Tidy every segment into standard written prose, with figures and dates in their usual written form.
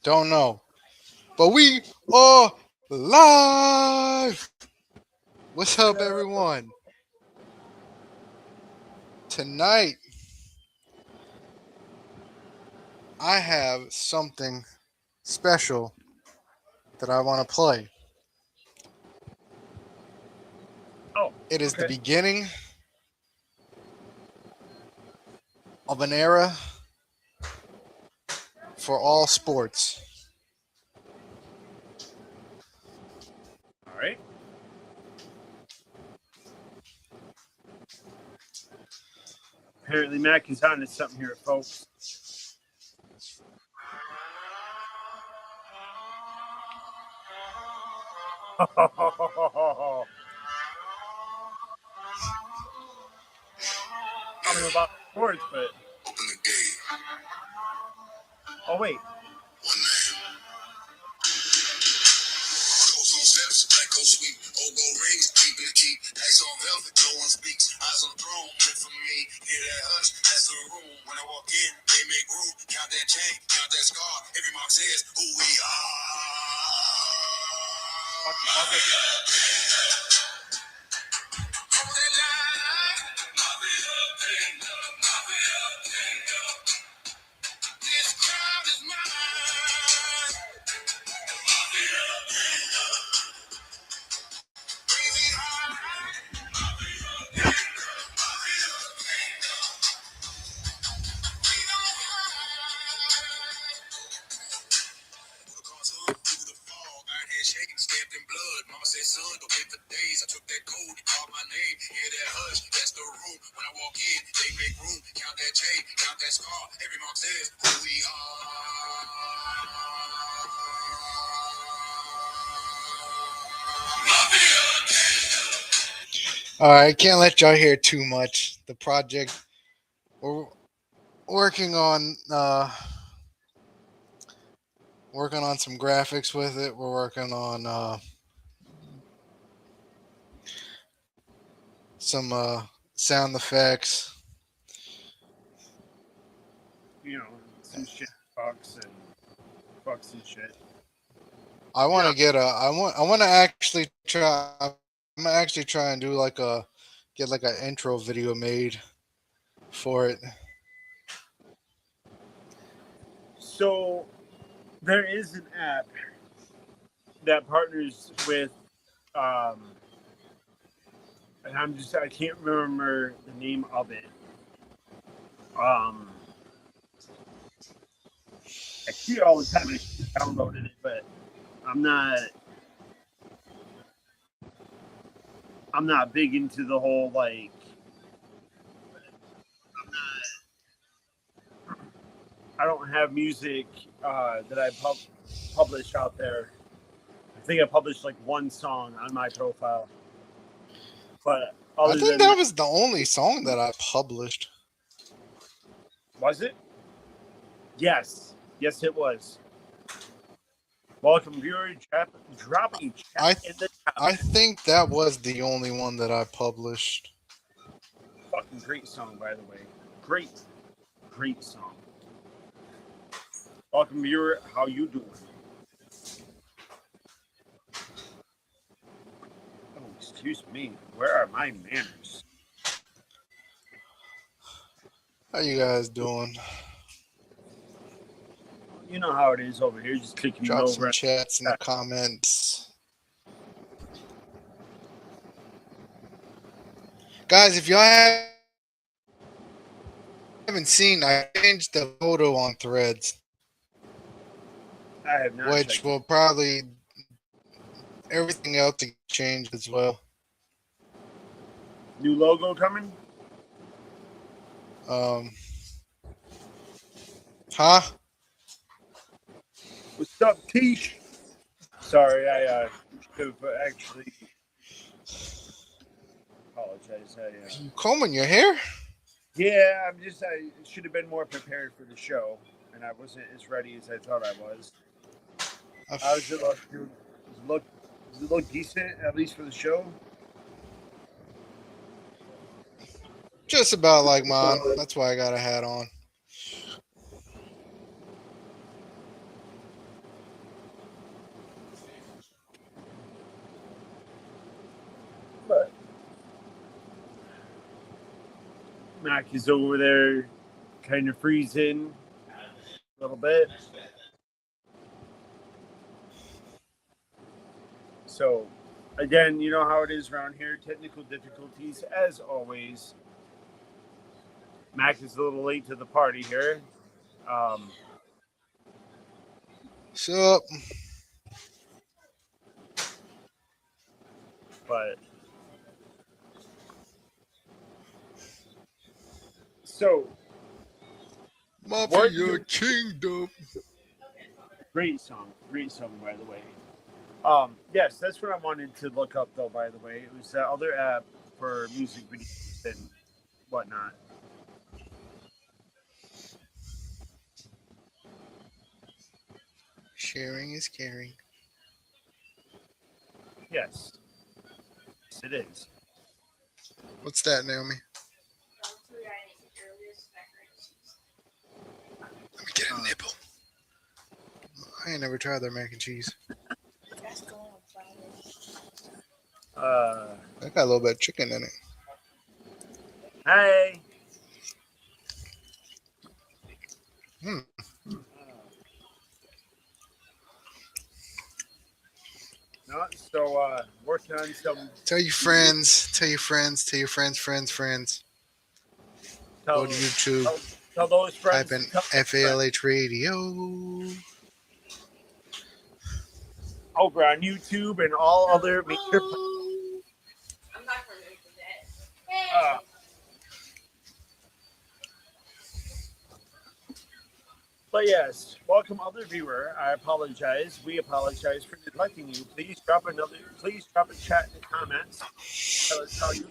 Don't know. But we are live. What's up, everyone? Tonight, I have something special that I want to play. Oh, It is the okay. beginning of an era for all sports. All right. Apparently, Mac is on to something here, folks. I don't know about sports, but Open the gate. oh wait, One name. Coast on steps, black coat sweep, old gold rings, deep in the keep. Axe on velvet, no one speaks. Eyes on the throne, meant for me. Hear that hush, that's the room. When I walk in, they make room. Count that chain, count that scar. Every mark says who we are. fucking love it. Hold that line. Mafia kingdom, mafia kingdom. This crowd is mine. Mafia kingdom. Crazy high. Mafia kingdom, mafia kingdom. We don't hide. Through the cartoon, through the fog, iron head shaking, stamped in blood. Mama said, son, don't get for days. I took that code, he called my name. Hear that hush, that's the room. When I walk in, they make room. Count that chain, count that scar. Every mark says who we are. All right, can't let y'all hear too much. The project we're working on some graphics with it. We're working on some sound effects. You know, some shit fucks and shit. I want Yeah. to get a. I want to actually try. I'm gonna actually try and do like get like an intro video made for it. So there is an app that partners with, um, and I can't remember the name of it. Um, I see it all the time. I should have downloaded it, but I'm not. I'm not big into the whole like. I don't have music that I publish out there. I think I published like one song on my profile, but I other think than that that, was the only song that I published. was it? Yes, yes, it was. Welcome, viewer. Drop a I chat in the I comments. think that was the only one that I published. Fucking great song, by the way. Great song. Welcome, viewer. How you doing? Oh, excuse me. Where are my manners? How you guys doing? You know how it is over here. Just kicking it Drop over. some chats in the comments. Guys, if y'all haven't seen, I changed the photo on Threads, I have not which checked will it. probably everything else to change as well. New logo coming? Um, huh? What's up, Tish? Sorry, I should have actually apologize. You combing your hair? Yeah, I should have been more prepared for the show, and I wasn't as ready as I thought I was. How does it look, dude? Does it look decent, at least for the show? Just about like mine. That's why I got a hat on. Mac is over there kind of freezing a little bit. So, again, you know how it is around here. Technical difficulties, as always. Mac is a little late to the party here. So, But so Mafia Kingdom. great song by the way. Yes, that's what I wanted to look up though. By the way, it was that other app for music videos and whatnot. Sharing is caring. Yes, it is. What's that, Naomi? Let me get a nibble. I ain't never tried their mac and cheese. I got a little bit of chicken in it. Hey. No, so working on some. Tell your friends. Tell your friends. Tell your friends. Go to YouTube. Tell those friends. Type in FALH Radio. Over on YouTube and all other major. I'm not going to do that. But yes, welcome other viewer. I apologize. We apologize for neglecting you. Please drop a chat in the comments. Tell us how you're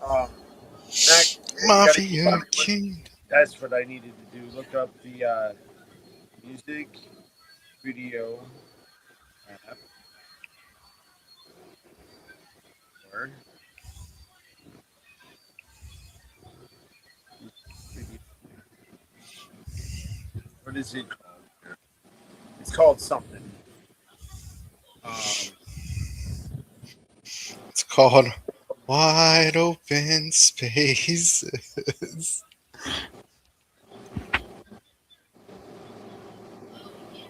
doing. Mafia King. That's what I needed to do. Look up the music video app. What is it called? It's called something. It's called Wide Open Spaces.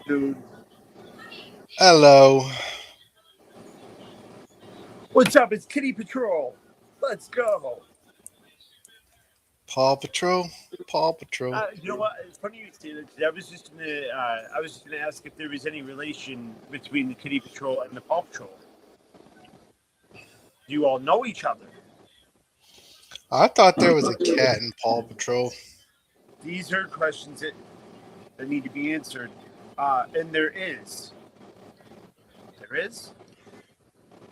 Dude. Hello. What's up? It's Kitty Patrol. Let's go. Paw Patrol. You know what? It's funny you say that. I was just gonna ask if there was any relation between the Kitty Patrol and the Paw Patrol. Do you all know each other? I thought there was a cat in Paw Patrol. These are questions that need to be answered, and there is. There is.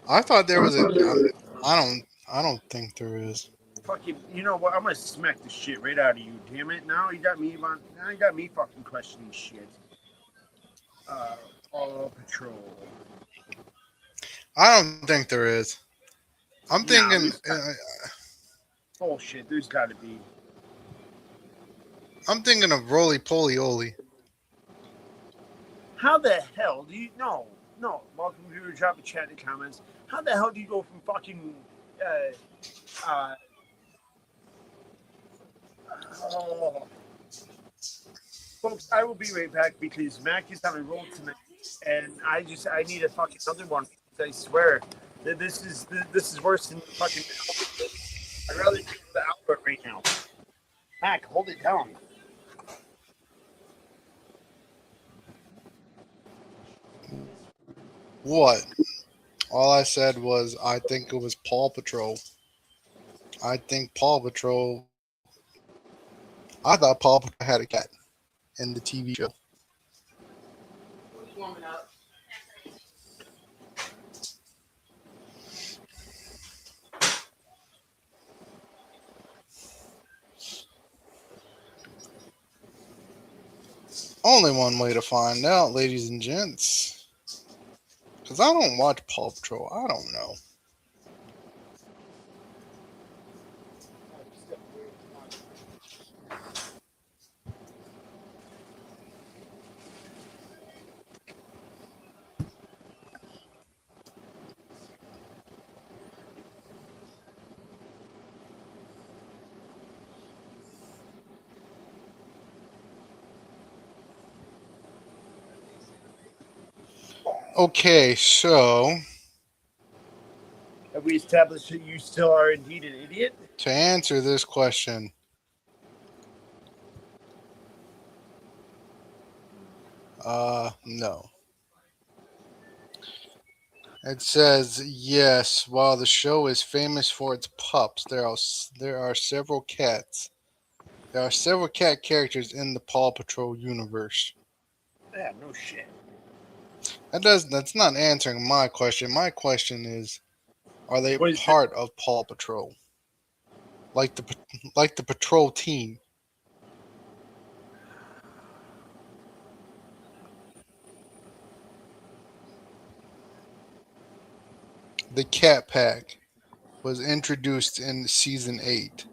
I thought there was a. I don't think there is. Fucking, you know what? I'm gonna smack the shit right out of you. Damn it! Now you got me fucking questioning shit. Paw Patrol. I don't think there is. I'm thinking. Bullshit. There's got to be. I'm thinking of Roly Poly Oly. How the hell do you know? No, welcome to drop a chat in the comments. How the hell do you go from fucking folks, I will be right back because Mac is on a roll tonight, and I need a fucking other one. I swear that this is worse than fucking. I'd rather do the Albert right now. Mac, hold it down. What? All I said was I think it was Paw Patrol. I think Paw Patrol. I thought Paw Patrol had a cat in the TV show. Warming up. Only one way to find out, ladies and gents. Because I don't watch Paw Patrol. I don't know. Okay, so Have we established that you still are indeed an idiot? to answer this question, no. It says yes. While the show is famous for its pups, there are several cats. There are several cat characters in the Paw Patrol universe. Yeah, no shit. That's not answering my question. My question is, are they What is it? part of Paw Patrol? Like the patrol team? The Cat Pack was introduced in season 8.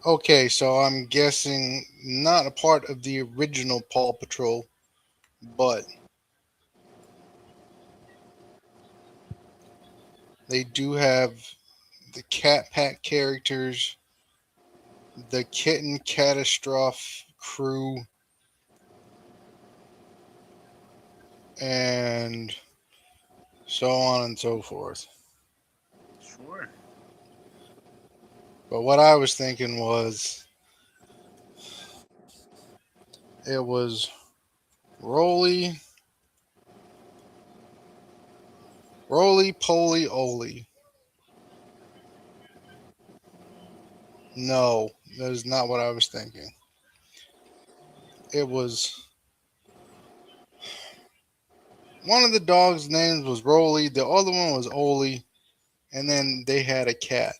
Okay, so I'm guessing not a part of the original Paw Patrol, but they do have the Cat Pack characters, the Kitten Catastrophe crew, and so on and so forth. Sure. But what I was thinking was it was Roly, Roly Poly Oly. No, that is not what I was thinking. It was one of the dogs' names was Roly, the other one was Oli, and then they had a cat.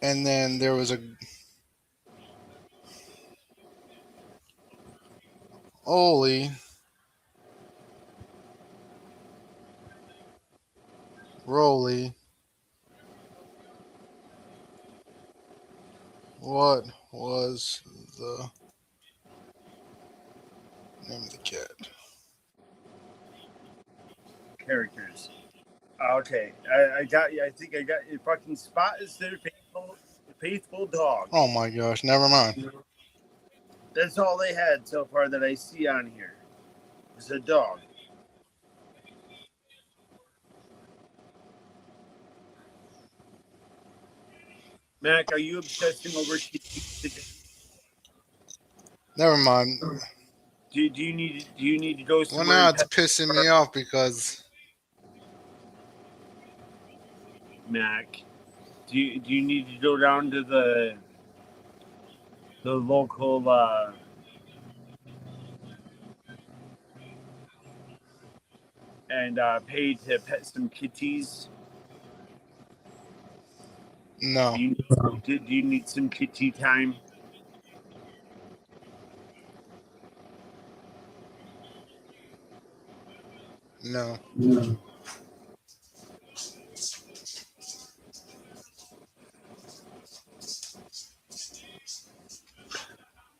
And then there was a Oli, Roly. What was the name of the cat? Characters. Okay, I got you. I think I got you. Fucking Spot is their faithful dog. Oh my gosh, never mind. That's all they had so far that I see on here. Is a dog. Mac, are you obsessing over kitties? Never mind. Do you need to go Well, somewhere now and it's pet pissing me off because Mac? Do you need to go down to the local and pay to pet some kitties? no, Do you need some kitty time? no.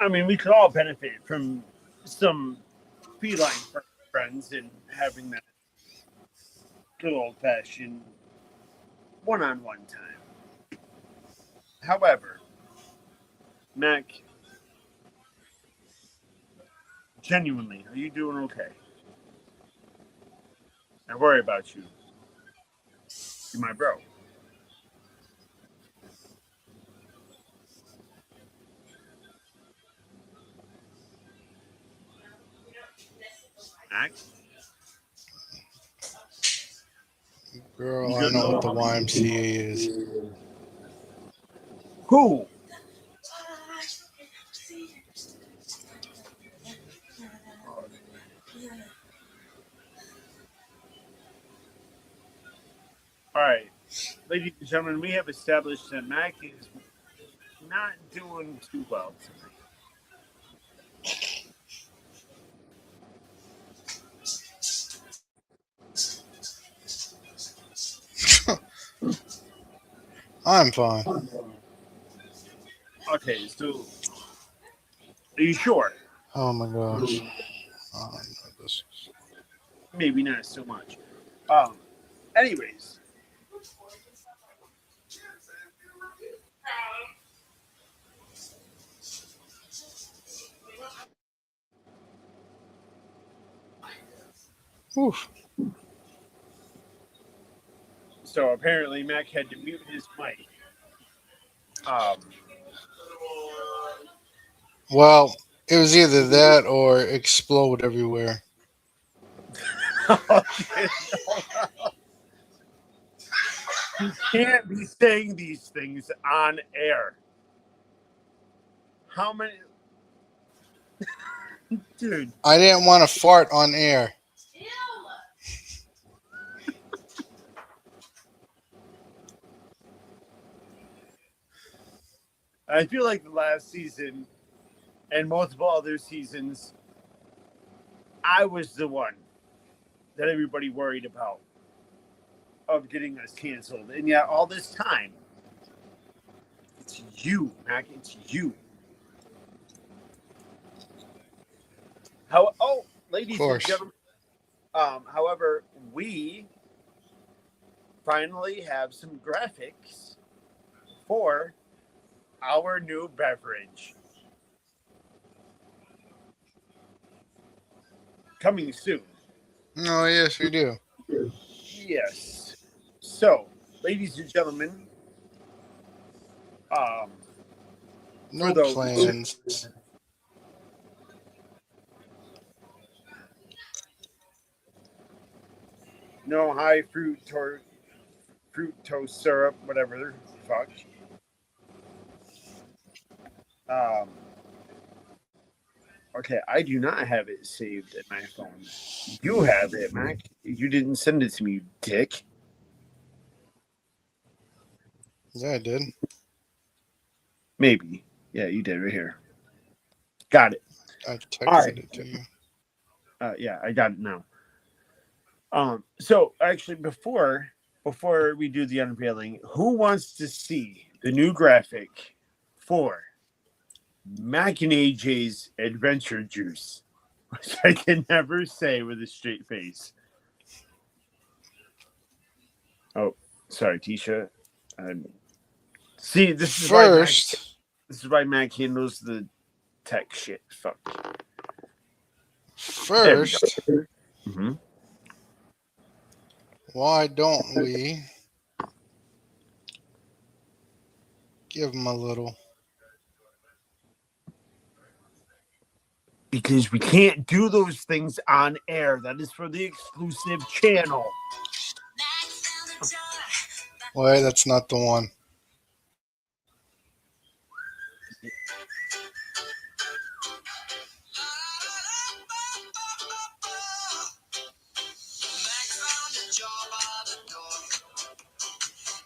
I mean, we could all benefit from some feline friends and having that good old fashioned one-on-one time. However, Mac, genuinely, are you doing okay? I worry about you. You're my bro. Mac, Girl, you I good? know what the YMCA is. Who? All right, ladies and gentlemen, we have established that Mac is not doing too well tonight. I'm fine. Okay, so are you sure? Oh my gosh. I don't know this. Maybe not so much. Um, anyways, Oof. So apparently Mac had to mute his mic. Well, it was either that or explode everywhere. You can't be saying these things on air. How many? Dude. I didn't want to fart on air. I feel like the last season and multiple other seasons, I was the one that everybody worried about of getting us canceled. And yet all this time, it's you, Mac. It's you. Ladies and gentlemen, however, we finally have some graphics for our new beverage. Coming soon. Oh, yes, we do. Yes. So, ladies and gentlemen, No for those plans. no high fructose syrup, whatever the fuck. Okay, I do not have it saved at my phone. You have it, Mac. You didn't send it to me, you dick. Yeah, I did. Maybe. Yeah, you did right here. Got it. I texted it to you. Yeah, I got it now. So actually, before we do the unveiling, who wants to see the new graphic for Mac and AJ's Adventure Juice, which I can never say with a straight face? Oh, sorry, Tisha. See, this is why Mac handles the tech shit. Fuck. First, Mm-hmm. why don't we give him a little? Because we can't do those things on air. That is for the exclusive channel. Wait, that's not the one.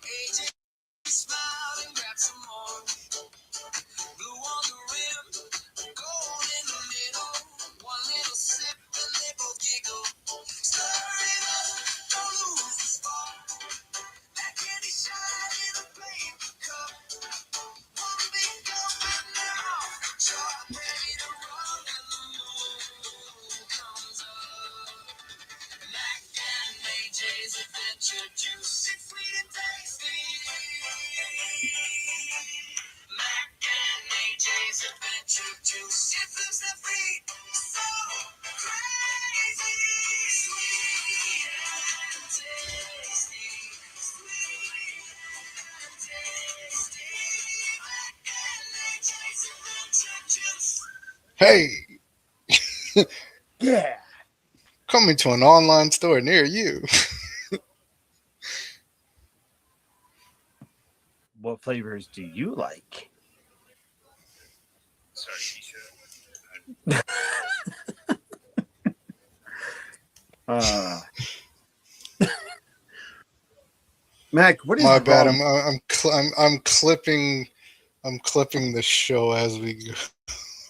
AJay smiled and grabbed some more. Blue on the rim, gold in the middle. One little sip and they both giggle. Stir it up, don't lose the spark. That candy shine in a paper cup. One big gulp and they're off the chart. Ready to run when the moon comes up. Mac and AJ's Adventure Juice. It's sweet and tasty. Mac and AJ's Adventure Juice. It moves the beat so crazy. Sweet and tasty. Sweet and tasty. Mac and AJ's Adventure Juice. Hey, Yeah. coming to an online store near you. What flavors do you like? Sorry, Tisha. Mac, what is My bad. wrong? I'm clipping the show as we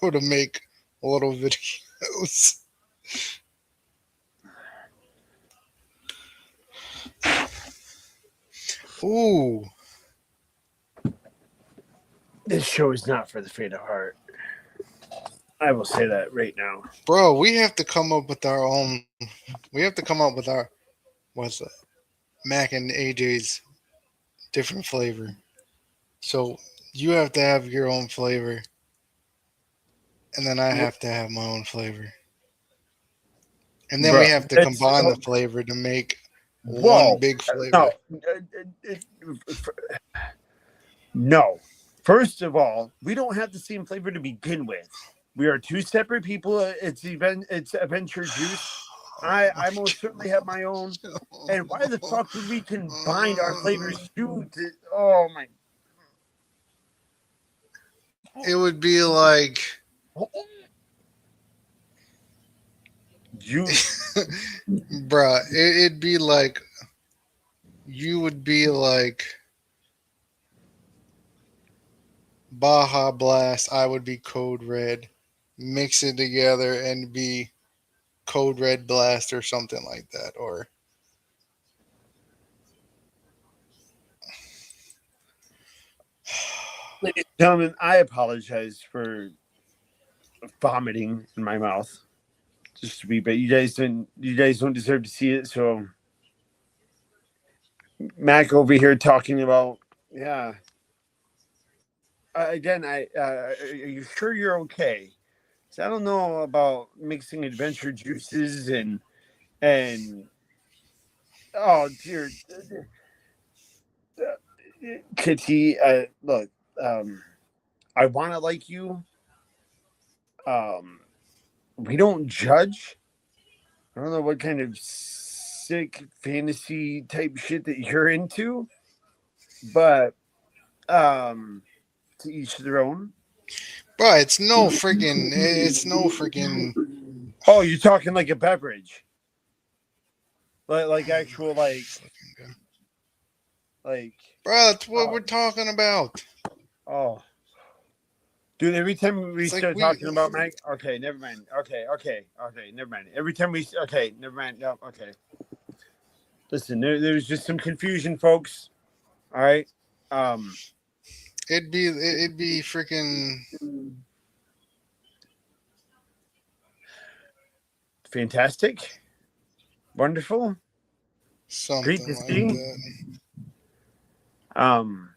go to make little videos. Ooh, This show is not for the faint of heart. I will say that right now. bro, we have to come up with our own. We have to come up with our what's that? Mac and AJ's different flavor. So you have to have your own flavor, and then I have to have my own flavor. And then we have to combine the flavor to make one big flavor. No. First of all, we don't have the same flavor to begin with. We are two separate people. It's Adventure Juice. I most certainly have my own. And why the fuck would we combine our flavors too? Oh my! It would be like you, bruh. It'd be like you would be like Baja Blast. I would be Code Red. Mix it together and be Code Red Blast or something like that, or. Ladies and gentlemen, I apologize for vomiting in my mouth. Just to be, but you guys don't deserve to see it. So, Mac over here talking about, yeah. Again, are you sure you're okay? So I don't know about mixing adventure juices and oh dear, Kitty. Look, I want to like you. We don't judge. I don't know what kind of sick fantasy type shit that you're into, but to each their own. Bro, it's no friggin'. Oh, you're talking like a beverage, like actual like. Bro, that's what we're talking about. Oh. Dude, every time we start talking about Mike, okay, never mind. Okay, never mind. Every time never mind. No, okay. Listen, there's just some confusion, folks. All right. It'd be freaking fantastic, wonderful, something great to like see. That.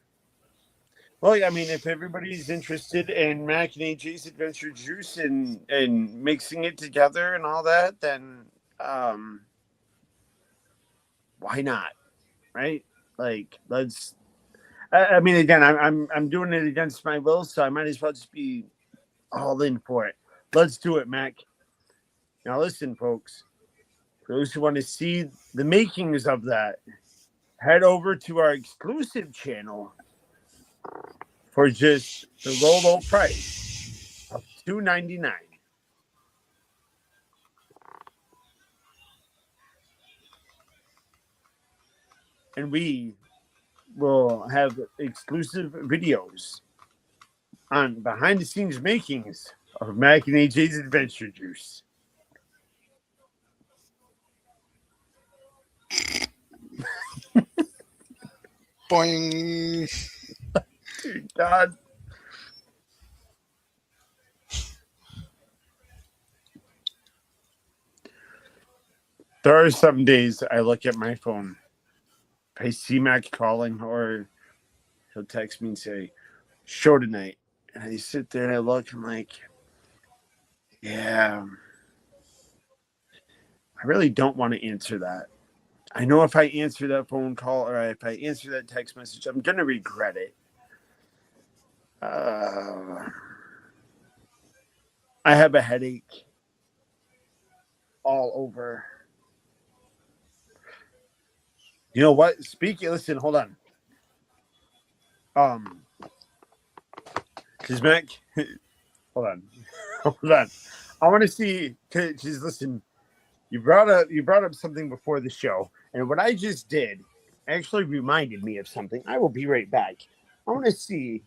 Well, I mean, if everybody's interested in Mac and AJ's Adventure Juice and mixing it together and all that, then why not? Right? Like, let's. I mean, again, I'm doing it against my will, so I might as well just be all in for it. Let's do it, Mac. Now, listen, folks. For those who want to see the makings of that, head over to our exclusive channel for just the low price of $2.99. And we will have exclusive videos on behind the scenes makings of Mac and AJ's Adventure Juice. Boing. Dear God. There are some days I look at my phone, I see Mac calling, or he'll text me and say, show tonight. And I sit there and I look, I'm like, yeah, I really don't want to answer that. I know if I answer that phone call or if I answer that text message, I'm going to regret it. I have a headache all over. You know what? Listen, hold on. Because Mac, hold on. I want to see, because listen, you brought up something before the show, and what I just did actually reminded me of something. I will be right back. I want to see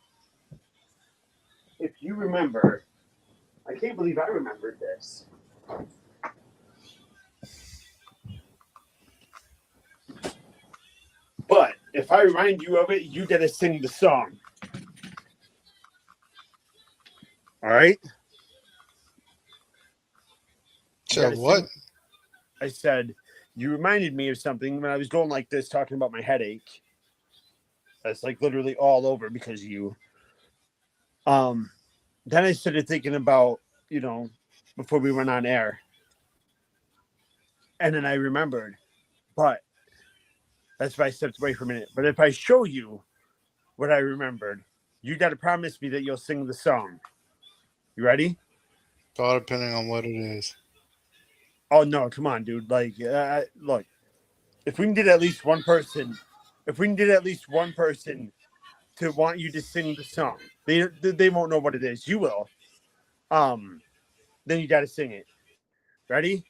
if you remember. I can't believe I remembered this. But if I remind you of it, you gotta sing the song. All right? Said what? I said, you reminded me of something when I was going like this, talking about my headache. That's like literally all over because of you. Then I started thinking about, before we went on air. And then I remembered, but that's why I stepped away for a minute. But if I show you what I remembered, you got to promise me that you'll sing the song. You ready? All depending on what it is. Oh no, come on, dude! Like, look, if we can get at least one person, to want you to sing the song, they won't know what it is. You will. Then you got to sing it. Ready?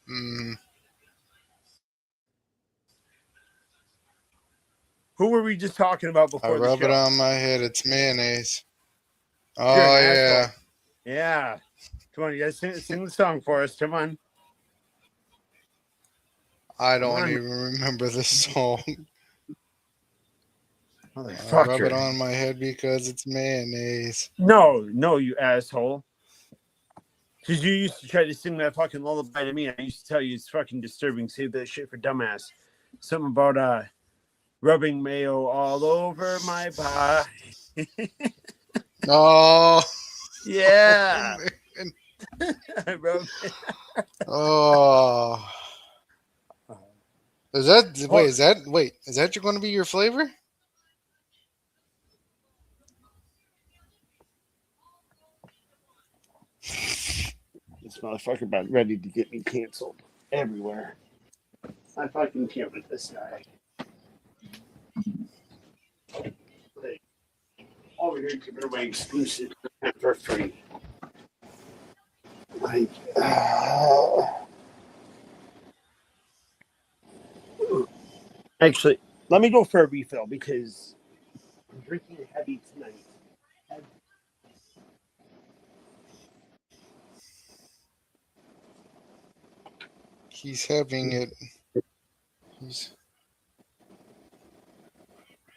Mm, Who were we just talking about I before the rub show? it on my head. It's mayonnaise. You're an Oh, asshole. yeah. Yeah. Come on, you guys sing the song for us. Come on. I Come don't on. even remember the song. I rub it Motherfucker. on my head because it's mayonnaise. No, you asshole. Because you used to try to sing that fucking lullaby to me. I used to tell you it's fucking disturbing. Save that shit for dumbass. Something about rubbing mayo all over my body. Oh, Yeah. man. I rubbed Oh. Is that going to be your flavor? This motherfucker about ready to get me canceled everywhere. I fucking can't with this guy. Like, over here giving away exclusive for free. Like, actually, let me go for a refill because I'm drinking heavy tonight. He's having it.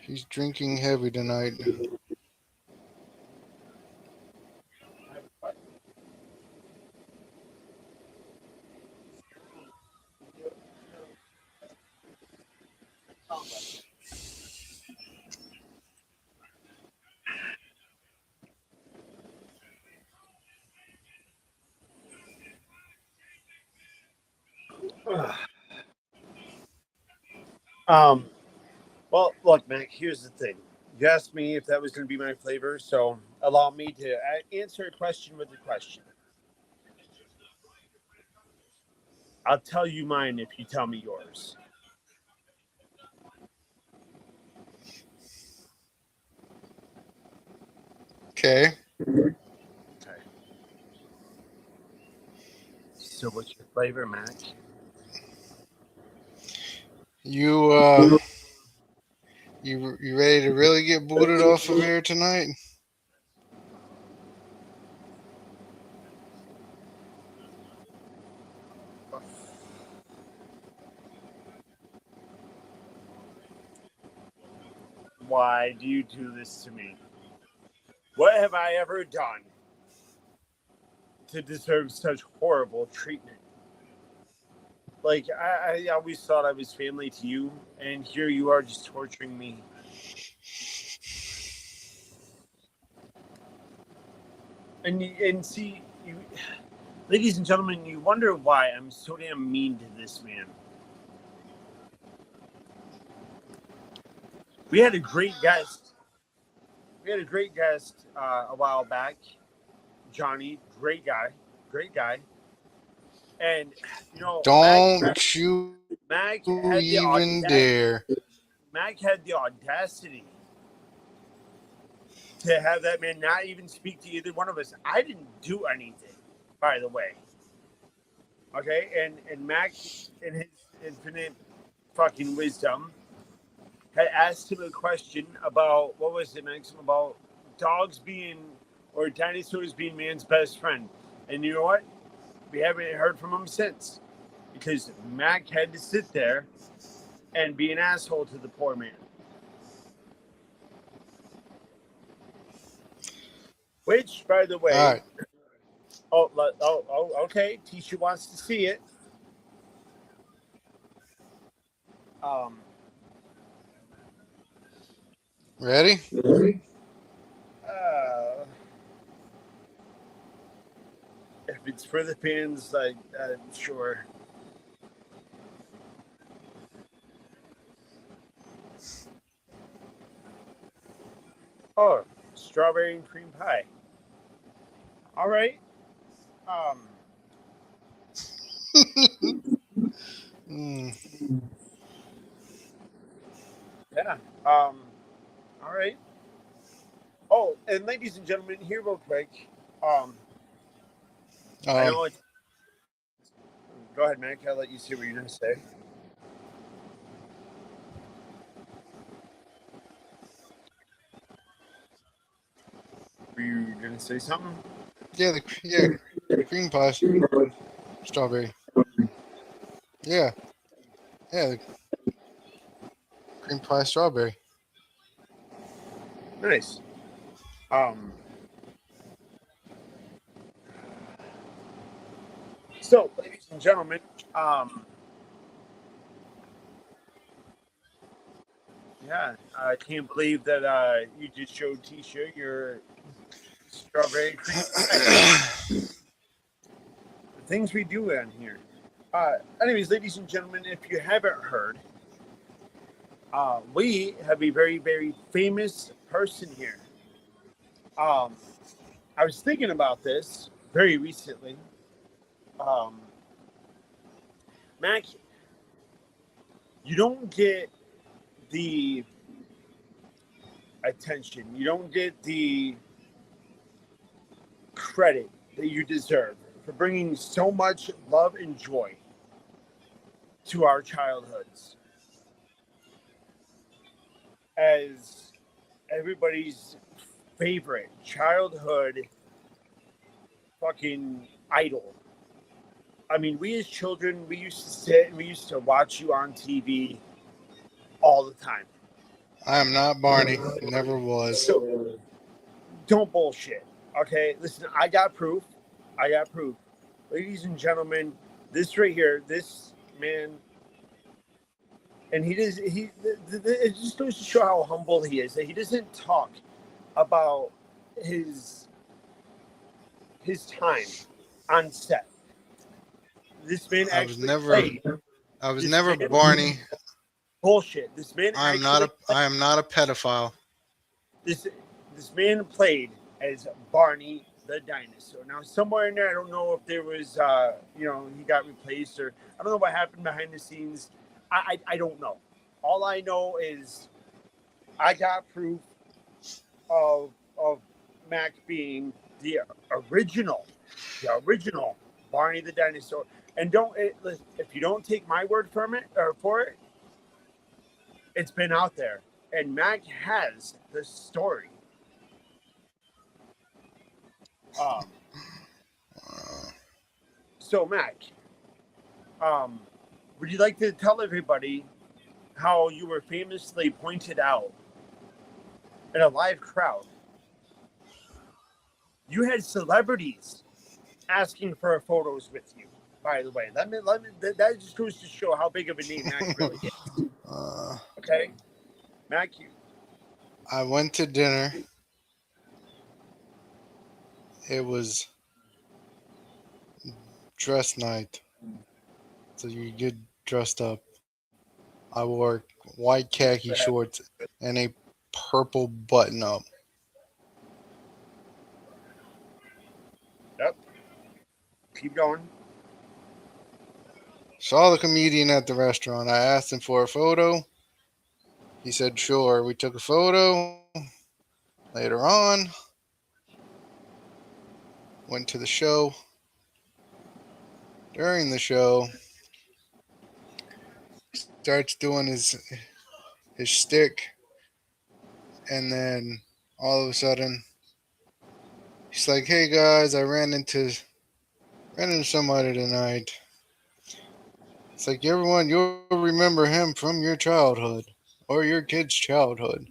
He's drinking heavy tonight. Well, look, Mac, here's the thing. You asked me if that was going to be my flavor, so allow me to answer a question with a question. I'll tell you mine if you tell me yours. Okay. Okay. So, what's your flavor, Mac? You ready to really get booted off of here tonight? Why do you do this to me? What have I ever done to deserve such horrible treatment? Like, I always thought I was family to you, and here you are just torturing me. And see, you, ladies and gentlemen, you wonder why I'm so damn mean to this man. We had a great guest. A while back, Johnny. Great guy. And you know, Don't you Mac had the even dare. Mac had the audacity to have that man not even speak to either one of us. I didn't do anything, by the way. Okay, and Mac, in his infinite fucking wisdom, had asked him a question about what was it, Max? About dogs being or dinosaurs being man's best friend. And you know what? We haven't heard from him since because Mac had to sit there and be an asshole to the poor man. Which, by the way, All right. Okay. Tisha wants to see it. Ready? Uh, if it's for the fans, I'm sure. Oh, strawberry and cream pie. All right. Um, Mm. yeah. All right. Oh, and ladies and gentlemen, here real quick. I know it's. Go ahead, Mac. I'll let you see what you're gonna say. Were you gonna say something? Yeah, cream pie, strawberry. Yeah, yeah, the cream pie, strawberry. Nice. Um. So, ladies and gentlemen, um, yeah, I can't believe that you just showed Tisha your strawberry cream pie. The things we do on here. Anyways, ladies and gentlemen, if you haven't heard, we have a very, very famous person here. I was thinking about this very recently. Um, Mac, you don't get the attention, you don't get the credit that you deserve for bringing so much love and joy to our childhoods. As everybody's favorite childhood fucking idol. I mean, we as children, we used to sit and we used to watch you on TV all the time. I am not Barney. Never was. So don't bullshit. Okay, listen, I got proof. I got proof. Ladies and gentlemen, this right here, this man, and it just goes to show how humble he is. That he doesn't talk about his time on set. This man I was actually never. played. I was This never man- Barney. Bullshit. This man I am actually not a. I am not a pedophile. this man played as Barney the dinosaur. Now somewhere in there, I don't know if there was he got replaced, or I don't know what happened behind the scenes. I don't know. All I know is I got proof of Mac being the original Barney the dinosaur. And if you don't take my word from it or for it, it's been out there, and Mac has the story. Um, so Mac, would you like to tell everybody how you were famously pointed out in a live crowd? You had celebrities asking for photos with you. By the way, that just goes to show how big of a name Mac really is. Okay, Mac, I went to dinner. It was dress night, so you get dressed up. I wore white khaki shorts and a purple button up. yep. Keep going. Saw the comedian at the restaurant. I asked him for a photo. He said, sure. We took a photo. Later on, went to the show. During the show, starts doing his shtick, and then all of a sudden, he's like, "Hey guys, I ran into somebody tonight." It's like everyone, you'll remember him from your childhood or your kid's childhood.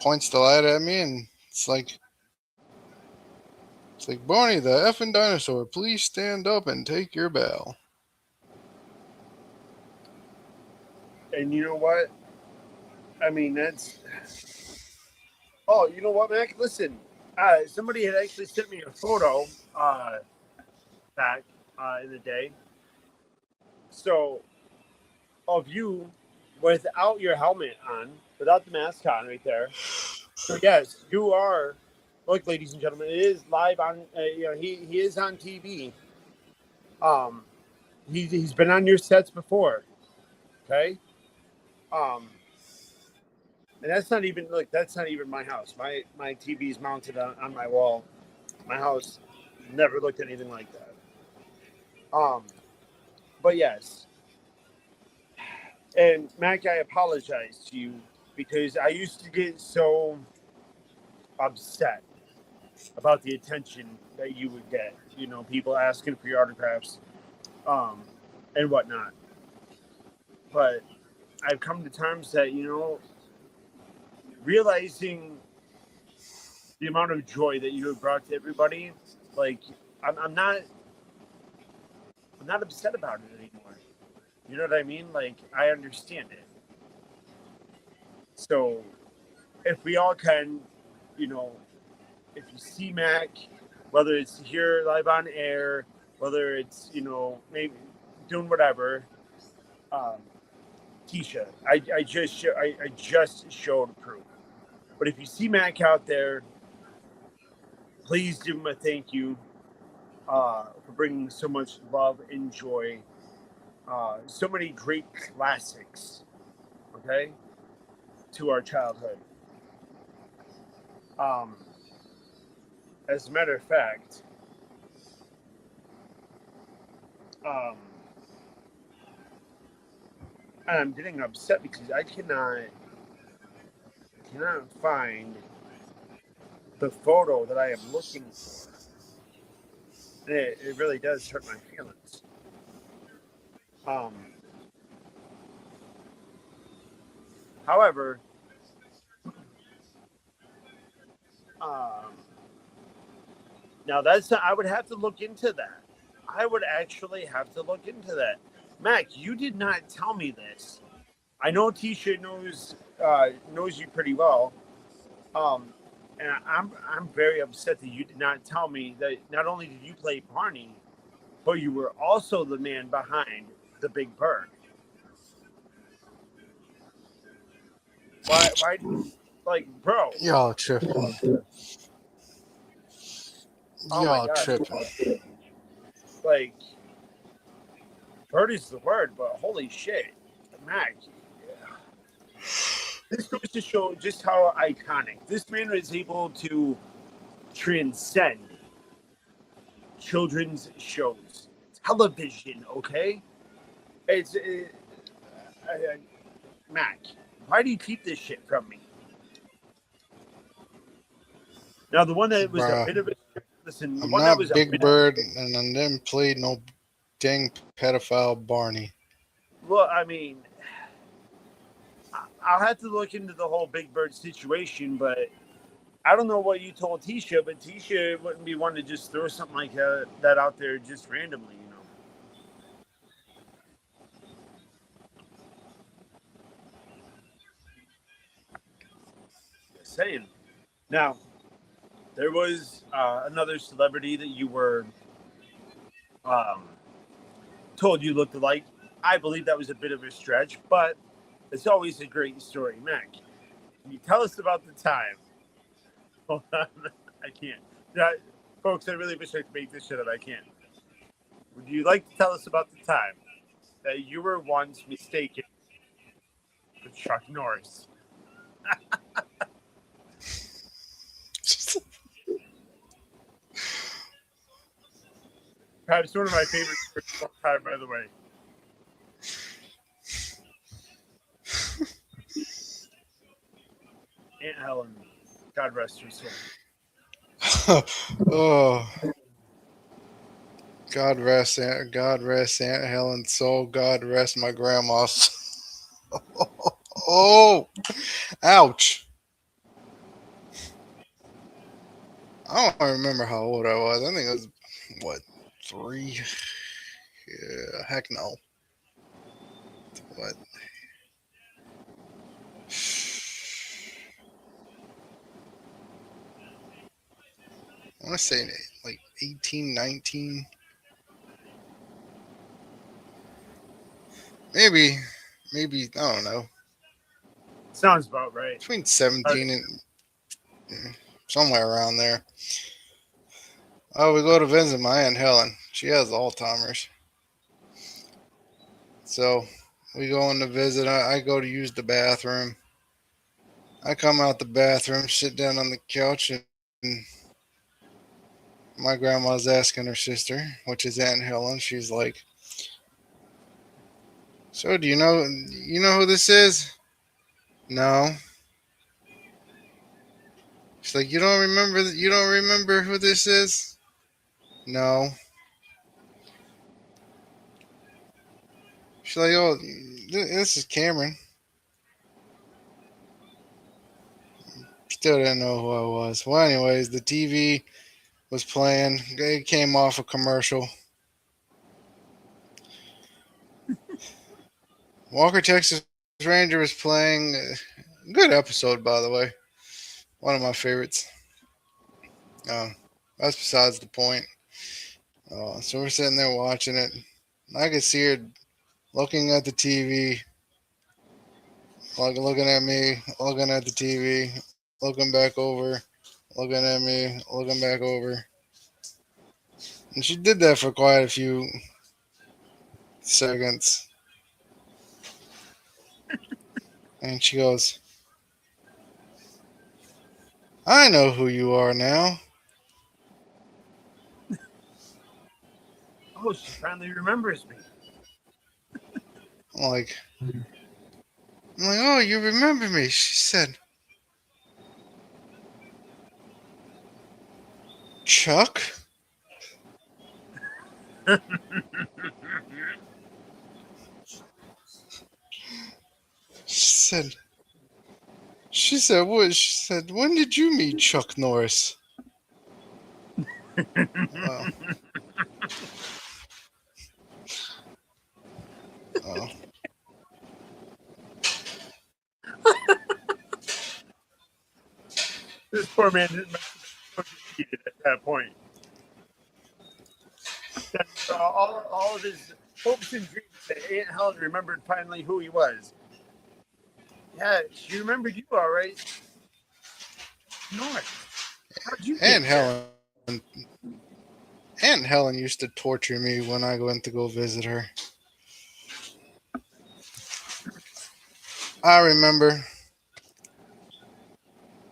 Points the light at me, and it's like Barney the effing dinosaur. Please stand up and take your bow. And you know what? I mean, that's. Oh, you know what, Mac? Listen, somebody had actually sent me a photo back in the day. So, of you without your helmet on, without the mask on, right there. So yes, you are. Look, ladies and gentlemen, it is live on. He is on TV. Um, he's been on your sets before. Okay. Um, and that's not even look. That's not even my house. My TV is mounted on my wall. My house never looked anything like that. But yes, and Mac, I apologize to you because I used to get so upset about the attention that you would get. You know, people asking for your autographs, um, and whatnot. But I've come to terms that realizing the amount of joy that you have brought to everybody, like I'm not upset about it anymore. You know what I mean? Like I understand it. So if we all can, you know, if you see Mac, whether it's here live on air, whether it's maybe doing whatever, um, Tisha, I just showed proof. But if you see Mac out there, please give him a thank you for bringing so much love and joy, so many great classics, okay, to our childhood. Um, as a matter of fact, um, I'm getting upset because I cannot find the photo that I am looking for. And it really does hurt my feelings. Um, however, um, now I would have to look into that. I would actually have to look into that. Mac, you did not tell me this. I know Tisha knows you pretty well. Um, and I'm very upset that you did not tell me that not only did you play Barney, but you were also the man behind the Big Bird. Why like bro? Y'all tripping. Oh my Y'all god. tripping. Like Bird is the word, but holy shit. Mac. This goes to show just how iconic this man is able to transcend children's shows, television. Okay, it's Mac. Why do you keep this shit from me? Now, the one that was a Bruh. bit of a listen, the I'm one that was not a Big bit. Bird and I didn't play no dang pedophile Barney. Well, I mean, I'll have to look into the whole Big Bird situation, but I don't know what you told Tisha, but Tisha wouldn't be one to just throw something like that out there just randomly, you know. Just saying. Now, there was another celebrity that you were um, told you looked alike. I believe that was a bit of a stretch, but it's always a great story. Mac, can you tell us about the time? Hold on, I can't. Yeah, folks, I really wish I could make this shit up. I can't. Would you like to tell us about the time that you were once mistaken for Chuck Norris? Perhaps one of my favorite stories of all time, by the way. Aunt Helen, God rest her soul. Oh, God rest Aunt Helen's soul. God rest my grandma's. Oh, ouch. I don't remember how old I was. I think it was, what, 3? Yeah, heck no. What? want to say like 18, 19, maybe, I don't know, Sounds about right. between Uh, 17 and somewhere around there. Oh, we go to visit my Aunt Helen. She has Alzheimer's. So we go in to visit. I go to use the bathroom. I come out the bathroom, sit down on the couch, and my grandma's asking her sister, which is Aunt Helen. She's like, "So do you know who this is?" No. She's like, You don't remember who this is?" No. She's like, "Oh, this is Cameron." Still didn't know who I was. Well, anyways, the TV was playing. It came off a commercial. Walker Texas Ranger was playing. Good episode, by the way. One of my favorites. Uh, that's besides the point. So we're sitting there watching it. I could see her looking at the TV, like looking at me, looking at the TV, looking back over, looking at me, looking back over. And she did that for quite a few seconds. And she goes, "I know who you are now." oh, she finally remembers me. I'm like, "Oh, you remember me?" She said, "Chuck?" She said, What? She said, "When did you meet Chuck Norris?" Oh, oh. This poor man didn't must have been defeated at that point. All of his hopes and dreams that Aunt Helen remembered finally who he was. Yeah, she remembered you all right. North. How'd you get Aunt here? Helen, Aunt Helen used to torture me when I went to go visit her. I remember.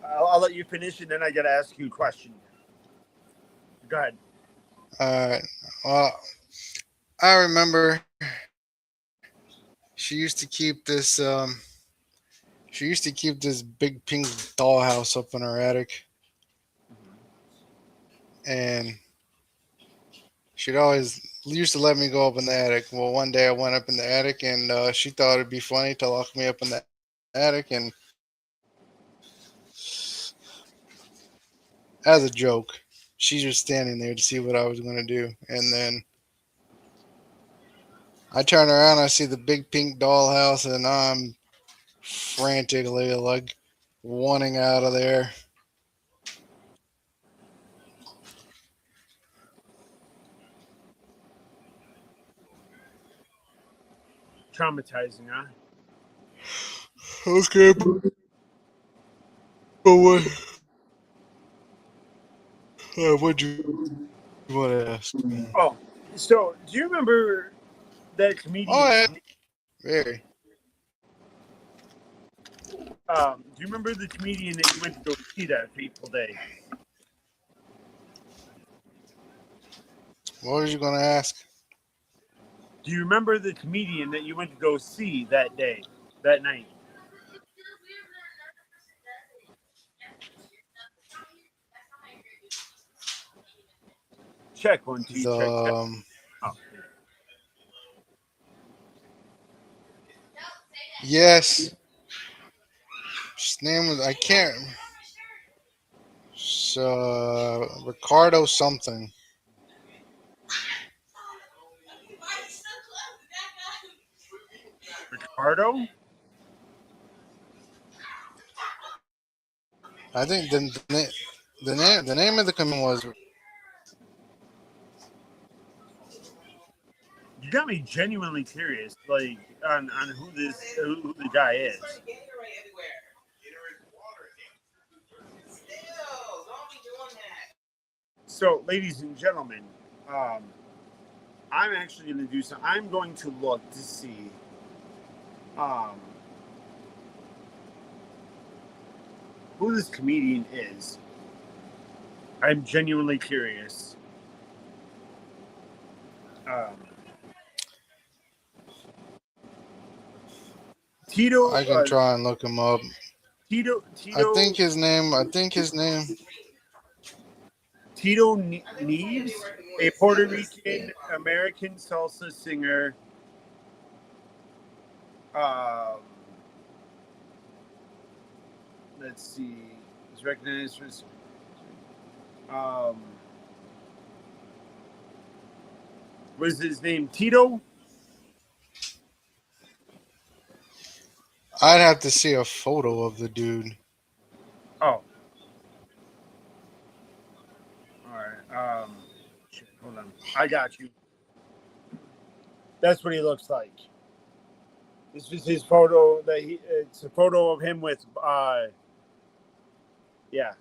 I'll let you finish, and then I got to ask you a question. Go ahead. Well, I remember she used to keep this. She used to keep this big pink dollhouse up in her attic, and she'd always used to let me go up in the attic. Well, one day I went up in the attic, and she thought it'd be funny to lock me up in the attic, and as a joke, she's just standing there to see what I was gonna do, and then I turn around, I see the big pink dollhouse, and I'm frantically like wanting out of there. Traumatizing, huh? Okay, but what you want to ask me? Oh, so do you remember that Oh, comedian? yeah, very. Do you remember the comedian that you went to go see that fateful day? What was you gonna ask? Do you remember the comedian that you went to go see that day, that night? Check 1 2 The check check. Oh, yes, his name was I can't. Ricardo something. Ricardo. I think the name of the comedian was. You got me genuinely curious, like on who the guy is. So, ladies and gentlemen, I'm actually going to do some. I'm going to look to see who this comedian is. I'm genuinely curious. Tito. I can try and look him up. Tito. I think his name. Tito Neves, a Puerto Rican American salsa singer. Let's see. He's recognized for his. What is his name? Tito? I'd have to see a photo of the dude. Oh. Alright. Shit, hold on. I got you. That's what he looks like. This is his photo it's a photo of him with yeah.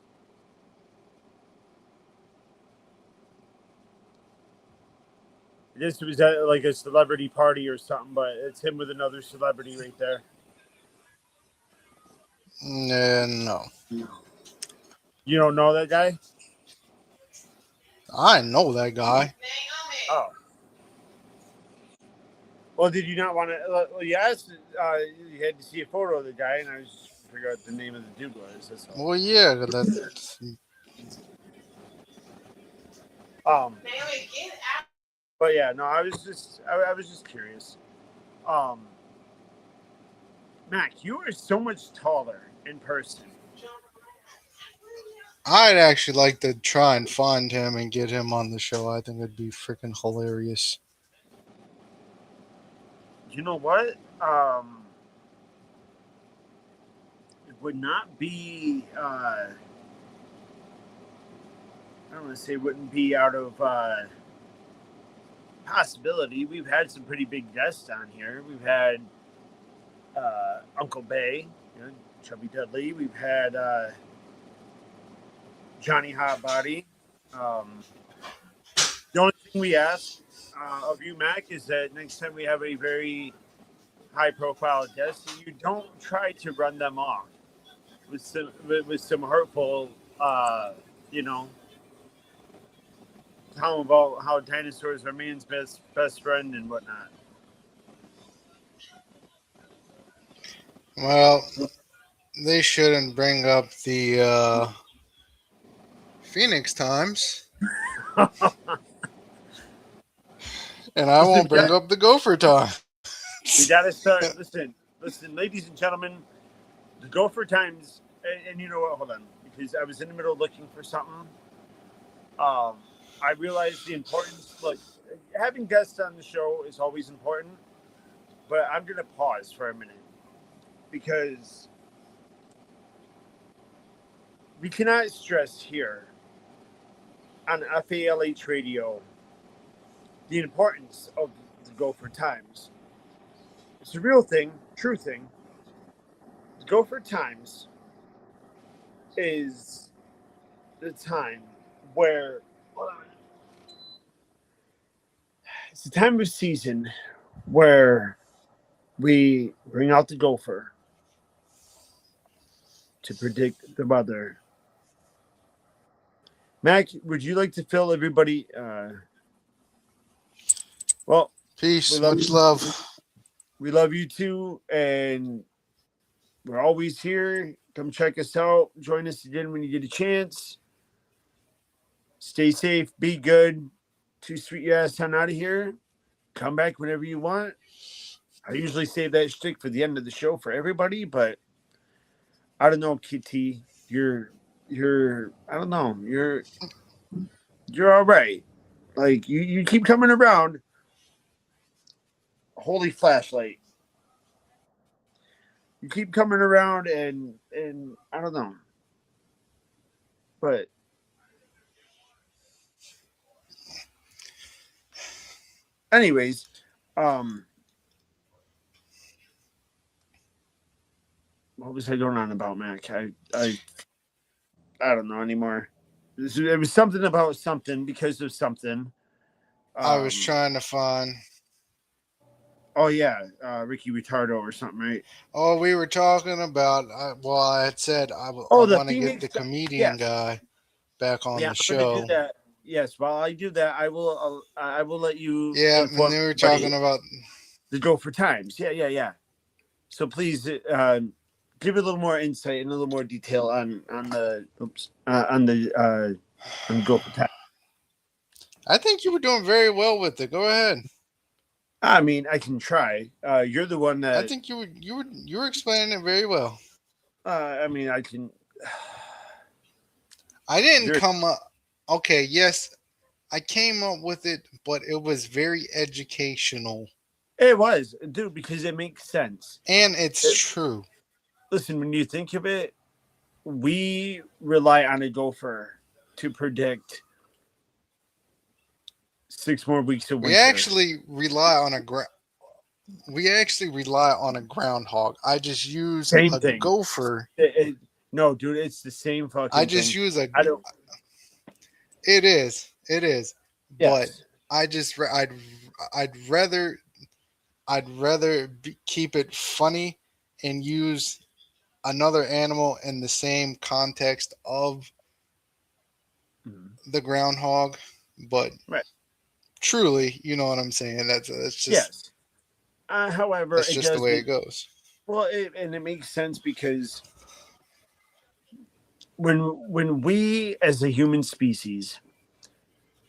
This was at like a celebrity party or something, but it's him with another celebrity right there. No. You don't know that guy? I know that guy. Oh. Well, did you not want to? Well, you asked. You had to see a photo of the guy, and I was just figuring out the name of the dude was. That's all. Well, yeah, that's. But yeah, no, I was just curious. Mac, you are so much taller in person. I'd actually like to try and find him and get him on the show. I think it'd be freaking hilarious. You know what? It would not be. I don't want to say it wouldn't be out of possibility. We've had some pretty big guests on here. We've had Uncle Bay, Chubby Dudley. We've had Johnny Hotbody. The only thing we ask of you, Mac, is that next time we have a very high-profile guest, you don't try to run them off with some hurtful, tell them about how dinosaurs are man's best friend and whatnot. Well, they shouldn't bring up the Phoenix Times. And I won't bring up the Gopher Time. We gotta start. Listen, ladies and gentlemen, the Gopher Times, and you know what? Hold on, because I was in the middle of looking for something. I realized the importance. Look, having guests on the show is always important, but I'm gonna pause for a minute because we cannot stress here on FALH Radio the importance of the Gopher Times. It's a real thing, true thing. The Gopher Times is the time where it's the time of season where we bring out the gopher to predict the weather. Mac, would you like to fill everybody? Well, peace, much love. We love you too, and we're always here. Come check us out. Join us again when you get a chance. Stay safe. Be good. Too sweet your ass on out of here. Come back whenever you want. I usually save that shtick for the end of the show for everybody, but I don't know, Kitty. You're I don't know. You're all right. Like you keep coming around. Holy flashlight. You keep coming around and I don't know. But anyways, Um, what was I going on about, Mac? I don't know anymore. It was something about something because of something. I was Um, trying to find. oh yeah, Ricky Ritardo or something, right? Oh, we were talking about. I had said I Oh, the want to get the Phoenix. comedian Yes, guy back on yeah, the I'm going to do show. that. Yes, while I do that, I will let you Yeah, and inform they were everybody talking about. the go for times. Yeah, yeah, yeah. So please give a little more insight and a little more detail on the on go for time. I think you were doing very well with it. Go ahead. I mean, I can try. You're the one I that. think you were explaining it very well. I mean, I can. I didn't You're. come up. Okay, yes, I came up with it, but it was very educational, It was, dude, because it makes sense. and it's It, true. listen, when you think of it, we rely on a gopher to predict 6 more weeks of We winter. actually rely on a we actually rely on a groundhog. I just use Same a thing. gopher. No, dude, it's the same I fucking just thing. use a. I don't. It is, but Yes. I just I'd rather keep it funny and use another animal in the same context of Mhm. the groundhog, but Right. truly, you know what I'm saying. Yes. However, That's it just the does way it make goes. and it makes sense because when we as a human species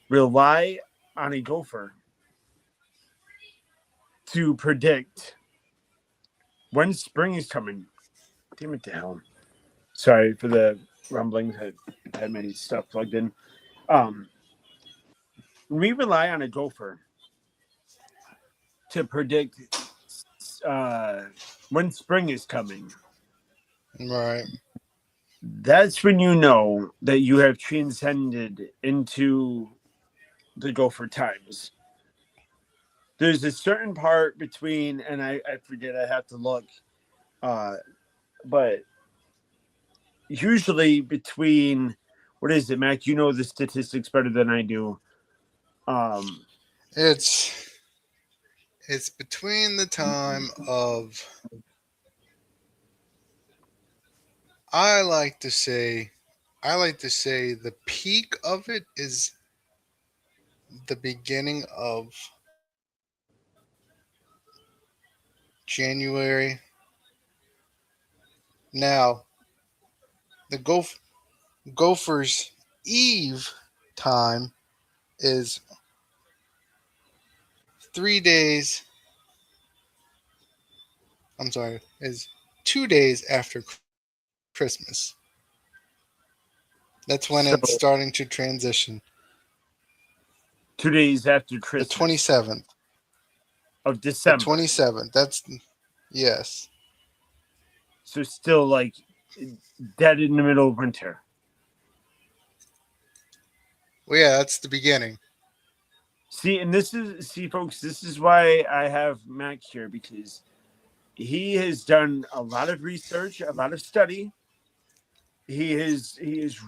rely on a gopher to predict when spring is coming. Damn it to hell. Sorry for the rumblings. I had many stuff plugged in. Um, we rely on a gopher to predict uh, when spring is coming. Right. That's when you know that you have transcended into the gopher times. There's a certain part between, and I forget, I have to look, uh, but usually between, what is it, Mac? You know the statistics better than I do. Um, It's it's between the time of I like to say the peak of it is the beginning of January. Now, the Gophers Eve time is 3 days. I'm sorry, is 2 days after Christmas. That's when so it's starting to transition. 2 days after The Christmas 27th. of The December. 27th. That's yes. So still like dead in the middle of winter. Well, yeah, that's the beginning. See, folks, this is why I have Mac here because he has done a lot of research, a lot of study. He has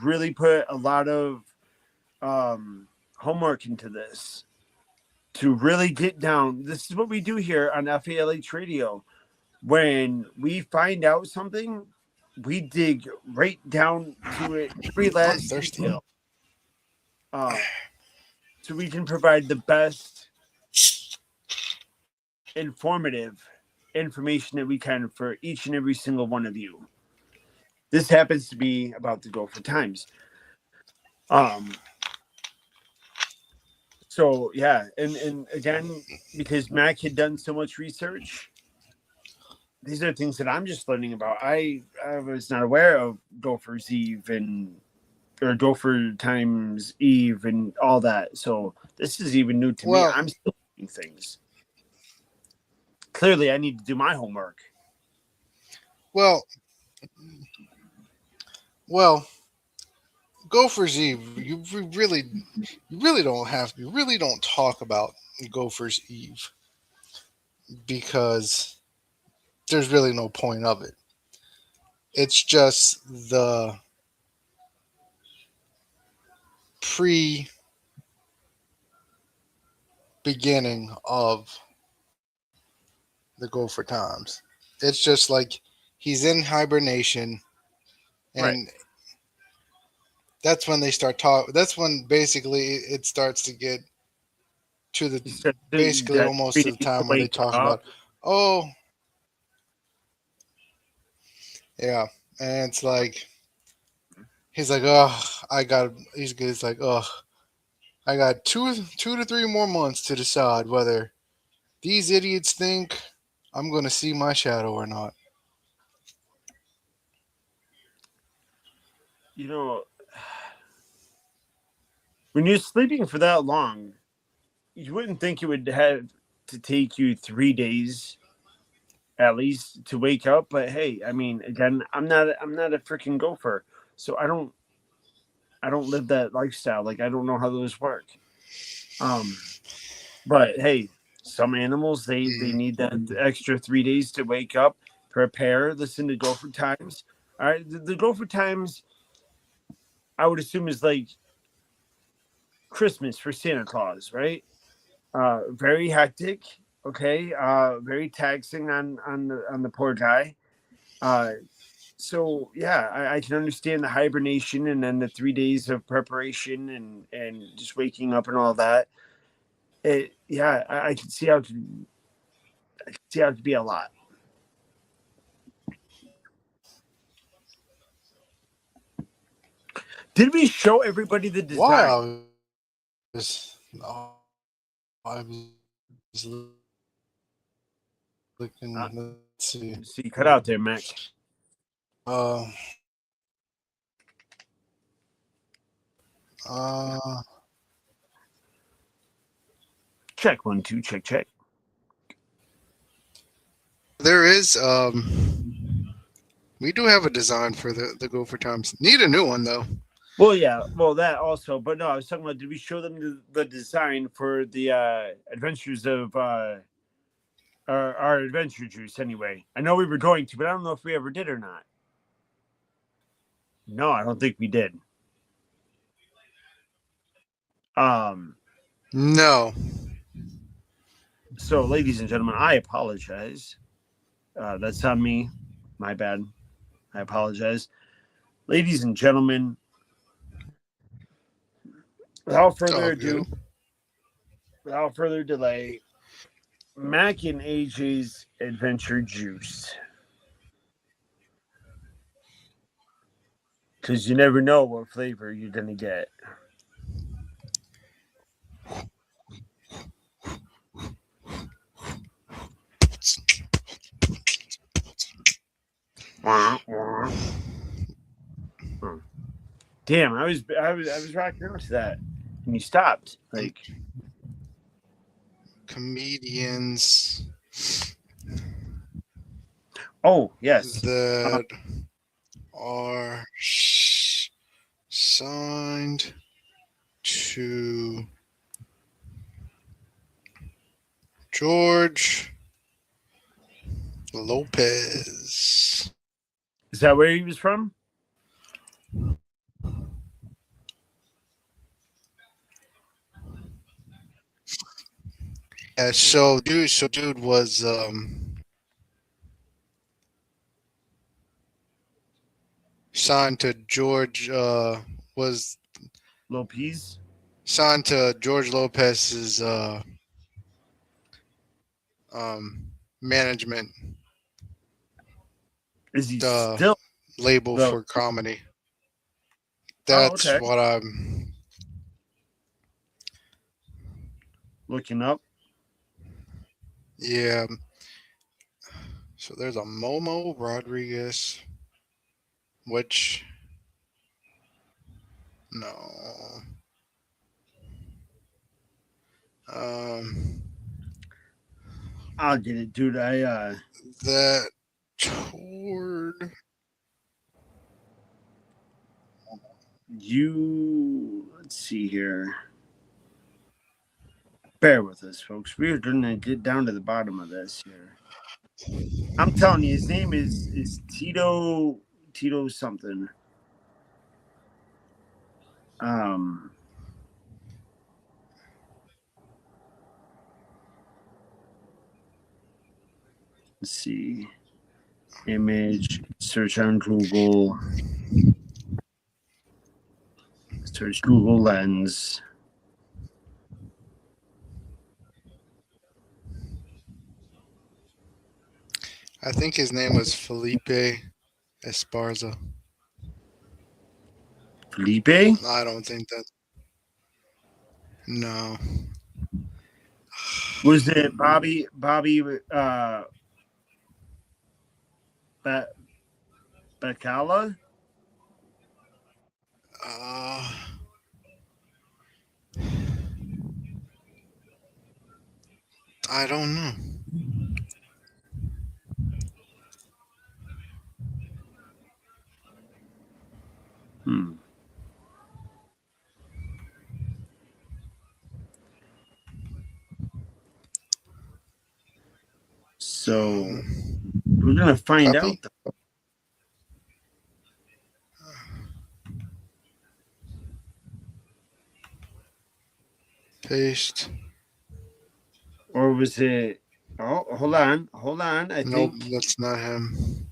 really put a lot of homework into this to really get down. This is what we do here on FALH Radio. When we find out something, we dig right down to it, every I'm last thirsty. detail. So we can provide the best informative information that we can for each and every single one of you. This happens to be about the Gopher Times. Um, so yeah, and again, because Mac had done so much research, these are things that I'm just learning about. I was not aware of Gopher's Eve and or Gopher Times Eve and all that. So this is even new to me. Well, I'm still learning things. Clearly, I need to do my homework. well, well. Gophers Eve. You really don't talk about Gophers Eve. because there's really no point of it. It's just the pre beginning of the Gopher Times. It's just like he's in hibernation, Right. and that's when they start talk. That's when basically it starts to get to the You said basically that almost 3 to the days to time when they wake talk up. about, oh yeah, and it's like he's like, oh, I got. He's like, oh, I got 2 to 3 more months to decide whether these idiots think I'm going to see my shadow or not. You know, when you're sleeping for that long, you wouldn't think it would have to take you 3 days at least to wake up. But hey, I mean, again, I'm not a freaking gopher, so I don't live that lifestyle. Like I don't know how those work. Um, but hey, some animals they Mm. need that extra 3 days to wake up, prepare, listen to gopher times. All right, the gopher times I would assume is like Christmas for Santa Claus, right? Very hectic. Okay, very taxing on the poor guy. Uh, so yeah, I can understand the hibernation and then the 3 days of preparation and just waking up and all that. Yeah, I can see how it could be a lot. Did we show everybody the Why design? I was looking. Uh, Let's see. See, cut out there, Mac. Uh, uh, Check 1 2 check check. there is. We do have a design for the Gopher Times. Need a new one though. Well, yeah, well that also, but no, I was talking about. Did we show them the design for the adventures of our adventure juice? Anyway, I know we were going to, but I don't know if we ever did or not. No, I don't think we did. Um, No. so, ladies and gentlemen, I apologize. That's on me. My bad. I apologize. Ladies and gentlemen, without It's all further good. ado, without further delay, Mac and AJ's Adventure Juice. Because you never know what flavor you're going to get. Damn, I was rocking out to that, and you stopped. Com- Like, comedians oh yes, that are signed to George Lopez. is that where he was from? Yeah, so dude was signed to George was Lopez. signed to George Lopez's management Is he the still label though? for comedy. Oh, That's okay. what I'm. Looking up. Yeah. So there's a Momo Rodriguez, which no. Um, I'll get it, dude. that toured. You let's see here. Bear with us, folks. We're going to get down to the bottom of this here. I'm telling you, his name is Tito something. Let's see. Image, search on Google. Search Google Lens. I think his name was Felipe Esparza. Felipe? I don't think that. No. Was it Bobby Bacala? I don't know. So we're gonna find Copy? out. Paste. Or was it? Oh, hold on. I Nope, think that's not him.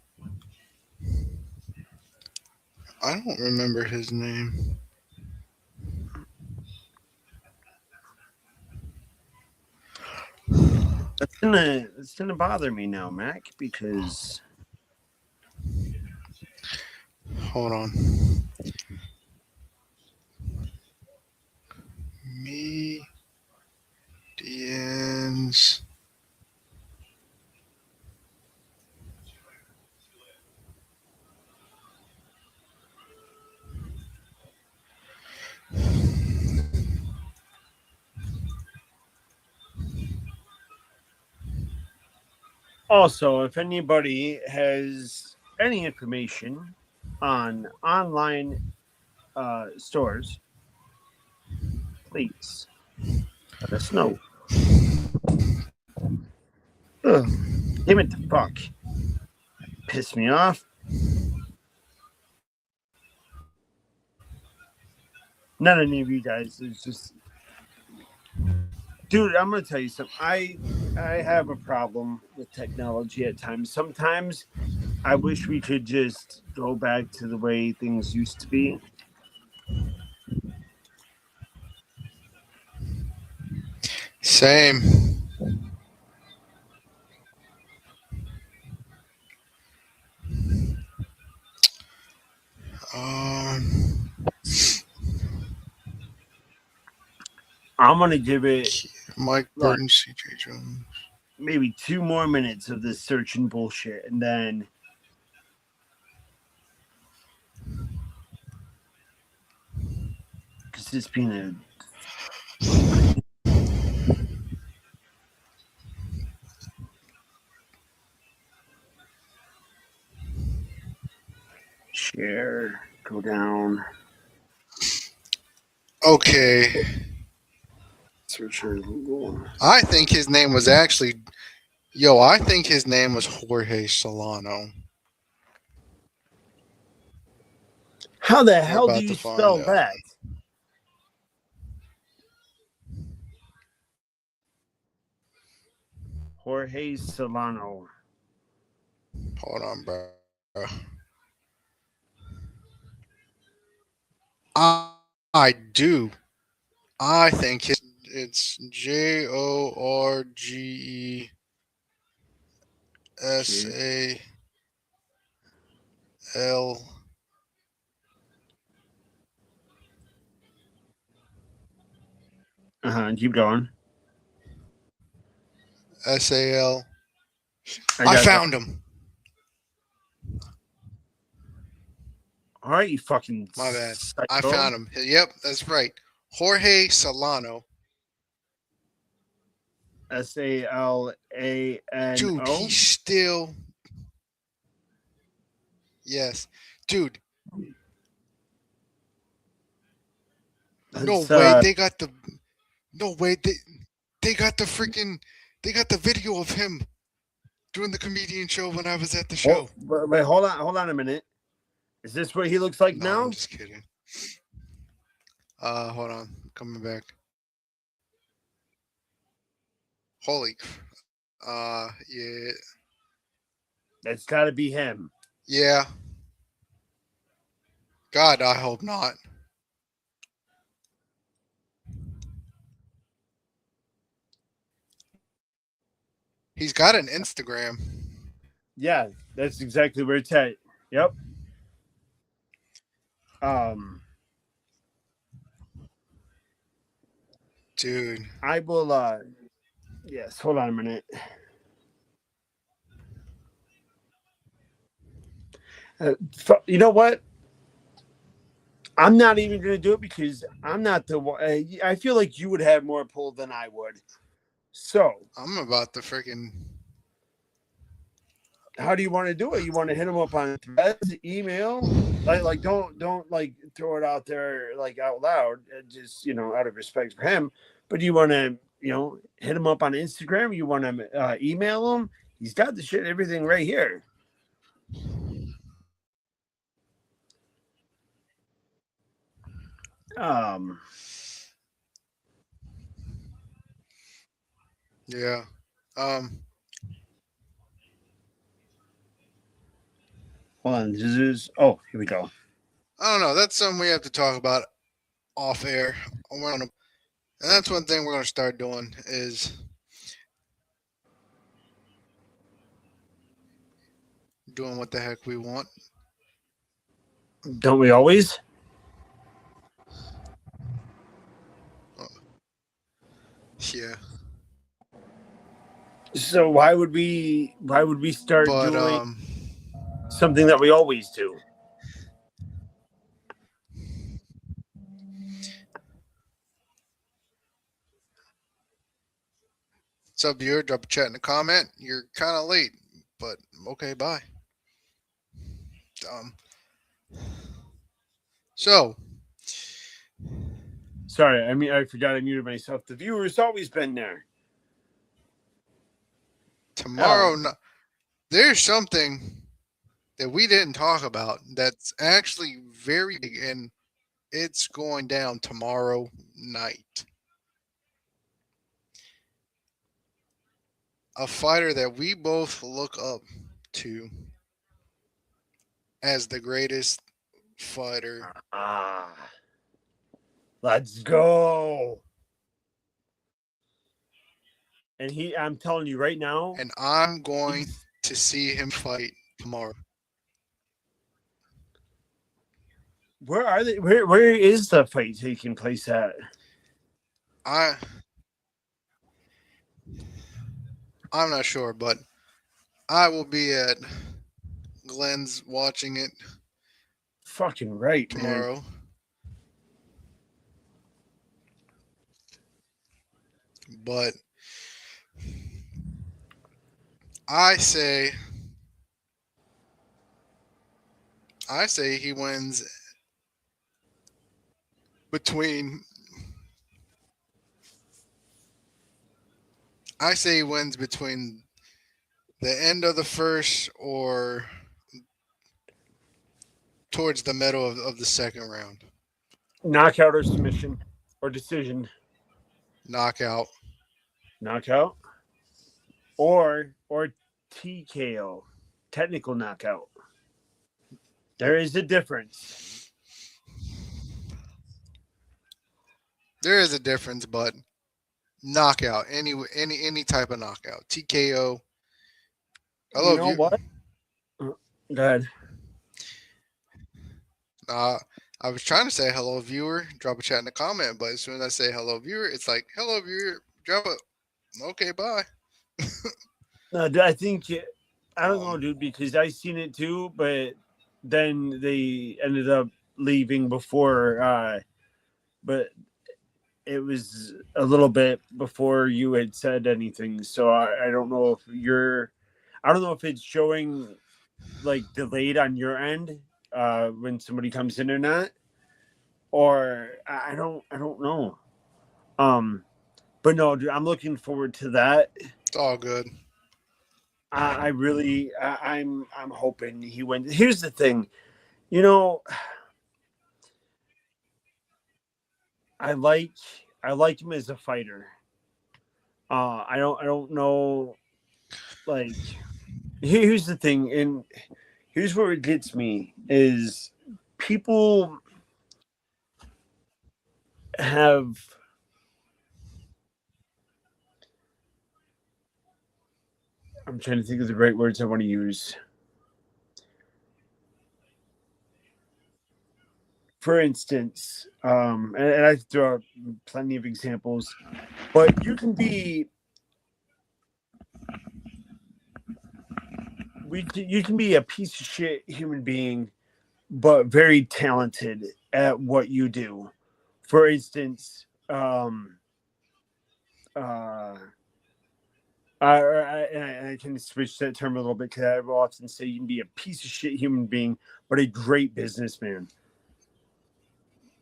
I don't remember his name. that's gonna bother me now, Mac, because Hold on. Medians. also, if anybody has any information on online stores, please let us know. Ugh, damn it, the fuck. Piss me off. Not any of you guys. It's just, dude, I'm gonna tell you something. I have a problem with technology at times. Sometimes I wish we could just go back to the way things used to be. Same. I'm gonna give it Mike Burton, CJ Jones. maybe 2 more minutes of this searching bullshit, and then because it's been a share, go down, Okay. search on Google. I think his name was actually. Yo, I think his name was Jorge Solano. How the We're hell do about you to find spell out. that? Jorge Solano. Hold on, bro. I do. I think it's JORGESAL. Keep going. SAL. I I got found that. him. All right, you fucking My bad. psycho. I found him. Yep, that's right. Jorge Solano. SALANO. Dude, he's still. Yes. Dude. No It's, way. They got the. No way. They got the video of him doing the comedian show when I was at the show. Wait, hold on a minute. Is this what he looks like No, now? I'm just kidding. Hold on, coming back. Holy, yeah, That's got to be him. yeah. God, I hope not. He's got an Instagram. Yeah, that's exactly where it's at. Yep. Dude. I will. Yes. Hold on a minute. You know what? I'm not even going to do it because I'm not the one. I feel like you would have more pull than I would. So, I'm about to freaking. how do you want to do it? You want to hit him up on threads, email, like don't like throw it out there like out loud, just out of respect for him. But you want to hit him up on Instagram. You want to email him. He's got the shit, everything right here. Yeah. Hold on. Oh, here we go. I don't know. That's something we have to talk about off air. And that's one thing we're going to start doing is doing what the heck we want. Don't we always? Yeah. So why would we start doing something that we always do? What's up, viewer? Drop a chat in the comment. You're kind of late, but okay, bye. So. Sorry, I forgot I muted myself. The viewer's always been there. Tomorrow, there's something that we didn't talk about that's actually very big, and it's going down tomorrow night. A fighter that we both look up to as the greatest fighter. Let's go. And I'm telling you right now. And I'm going to see him fight tomorrow. Where are they? Where is the fight taking place at? I'm not sure, but I will be at Glenn's watching it. Fucking right, tomorrow. Man. But I say he wins between. I say he wins between the end of the first or towards the middle of the second round. Knockout or submission or decision? Knockout. Knockout? Or TKO. Technical knockout. There is a difference. There is a difference, but knockout. Any type of knockout. TKO. Hello, you know what? Go ahead. I was trying to say hello, viewer. Drop a chat in the comment, but as soon as I say hello, viewer, it's like hello, viewer. Drop a okay, bye. No, I think I don't know, dude, because I seen it too, but then they ended up leaving before. But it was a little bit before you had said anything, so I don't know if I don't know if it's showing like delayed on your end when somebody comes in or not, or I don't know. But no, dude, I'm looking forward to that. It's all good. I'm hoping he wins. Here's the thing, you know, I like him as a fighter. I don't know, like, here's the thing, and here's where it gets me is people have, I'm trying to think of the right words I want to use. For instance, and I throw out plenty of examples, but you can be a piece of shit human being, but very talented at what you do. For instance, I can switch that term a little bit because I will often say you can be a piece of shit human being, but a great businessman.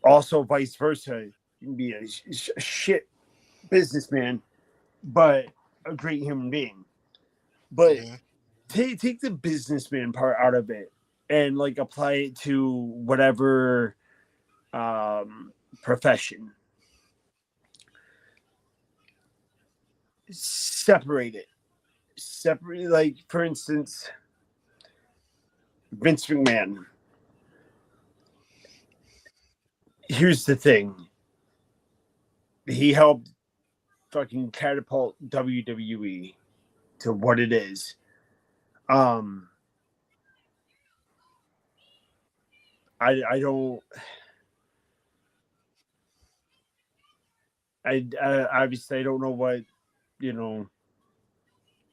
Also, vice versa, you can be a shit businessman, but a great human being. But take the businessman part out of it and like apply it to whatever profession. Separate it. Separate, like, for instance, Vince McMahon. Here's the thing. He helped fucking catapult WWE to what it is. I don't. I obviously I don't know what, you know,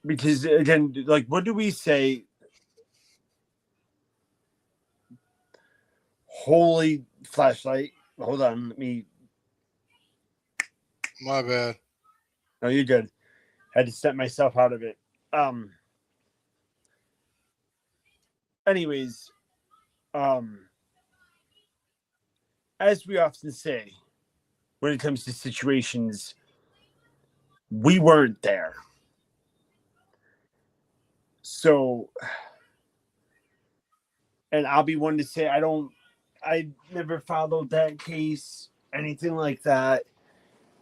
because again, like, what do we say? Holy flashlight! Hold on, let me. My bad. No, you're good. Had to step myself out of it. Anyways, as we often say, when it comes to situations, we weren't there. So, and I'll be one to say I never followed that case, anything like that.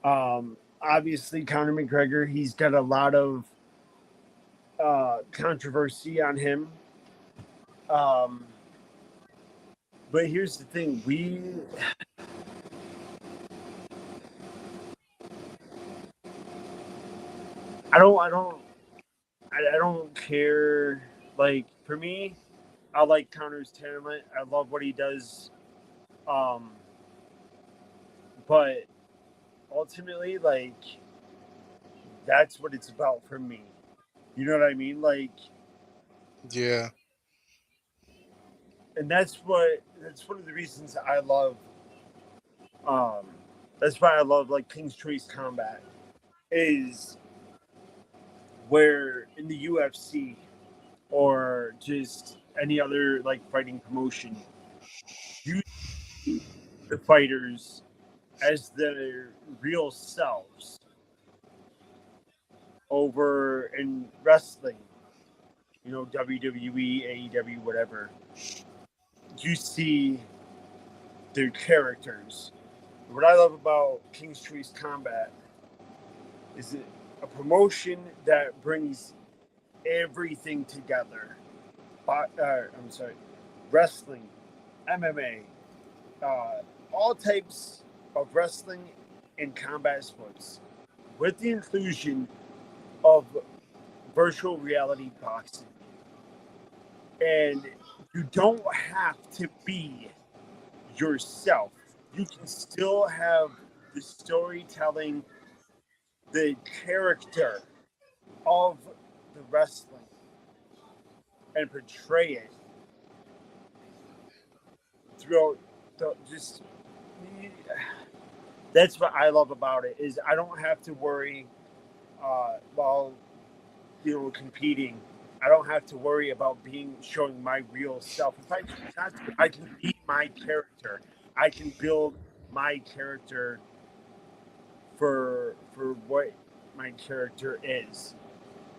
Obviously, Conor McGregor, he's got a lot of controversy on him. But here's the thing: I don't care. Like, for me, I like Conor's talent. I love what he does. But ultimately, like, that's what it's about for me. You know what I mean? Like, Yeah. and that's one of the reasons I love. That's why I love, like, King's Choice Combat, is where in the UFC or just any other, like, fighting promotion, you see the fighters as their real selves. Over in wrestling, you know, WWE, AEW, whatever, you see their characters. What I love about King's Choice Combat is a promotion that brings everything together. I'm sorry, wrestling, MMA, all types of wrestling and combat sports, with the inclusion of virtual reality boxing. And you don't have to be yourself. You can still have the storytelling, the character of the wrestling, and portray it throughout just. That's what I love about it, is I don't have to worry while, you know, competing. I don't have to worry about showing my real self. If I choose not to, I can be my character. I can build my character for what my character is.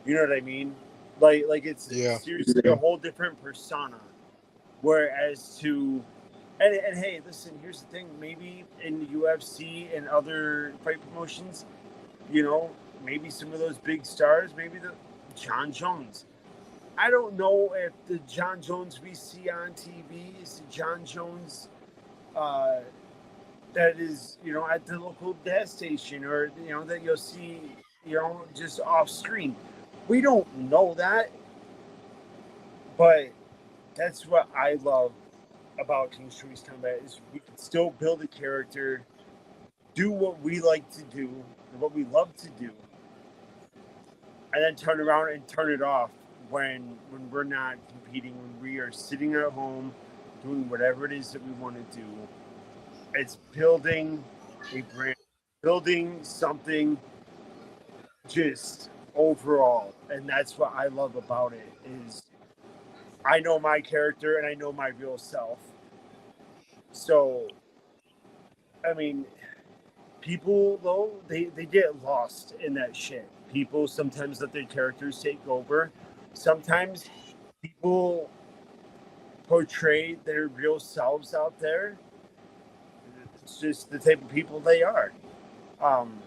You know what I mean? Like it's Yeah. seriously a whole different persona. Whereas to and hey, listen, here's the thing. Maybe in the UFC and other fight promotions, you know, maybe some of those big stars, maybe the John Jones. I don't know if the John Jones we see on TV is the John Jones uh, that is, you know, at the local gas station or, you know, that you'll see, you know, just off screen. We don't know that, but that's what I love about King's Choice Combat is we can still build a character, do what we like to do, and what we love to do, and then turn around and turn it off when we're not competing, when we are sitting at home doing whatever it is that we want to do. It's building a brand, building something just overall, and that's what I love about it is I know my character and I know my real self. So, I mean, people though they get lost in that shit. People sometimes let their characters take over. Sometimes people portray their real selves out there. It's just the type of people they are. Um,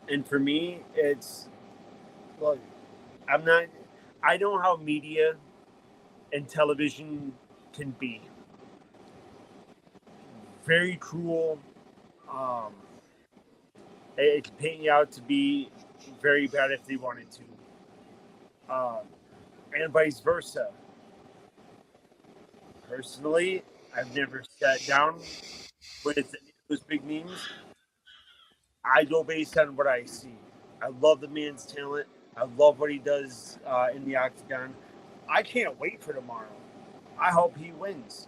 and for me, it's like I'm not. I know how media and television can be very cruel. Um, it can paint you out to be very bad if they wanted to, and vice versa. Personally, I've never sat down with any of those big names. I go based on what I see. I love the man's talent. I love what he does in the octagon. I can't wait for tomorrow. I hope he wins.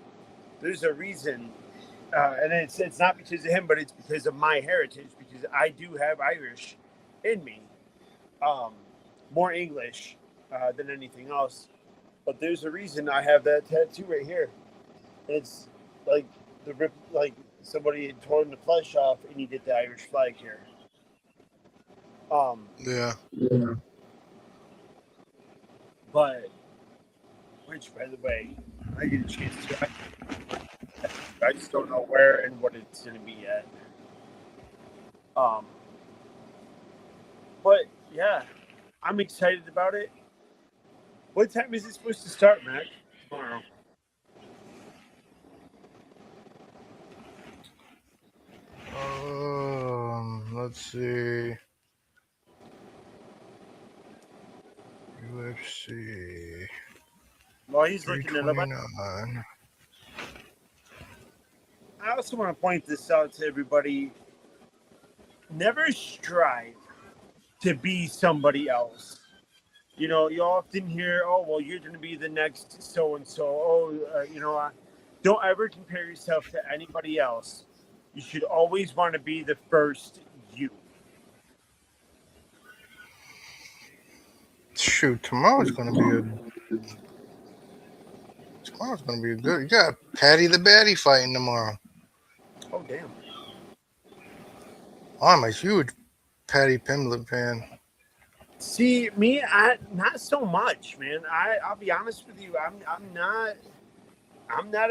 There's a reason, and it's not because of him, but it's because of my heritage. Because I do have Irish in me, um, more English than anything else. But there's a reason I have that tattoo right here. It's like the rip, like somebody had torn the flesh off, and you get the Irish flag here. Yeah. But which, by the way, I get a chance to. I just don't know where and what it's going to be yet. Um, but yeah, I'm excited about it. What time is it supposed to start, Mac? Tomorrow. Let's see. UFC While he's looking it up, 329. I also want to point this out to everybody. Never strive to be somebody else. You know, you often hear, "Oh, well, you're going to be the next so and so." Oh, don't ever compare yourself to anybody else. You should always want to be the first you. Shoot, tomorrow's gonna be a good. You got Patty the Batty fighting tomorrow. Oh, damn. I'm a huge Patty Pimblett fan. See, me, I not so much, man. I'll be honest with you. I'm not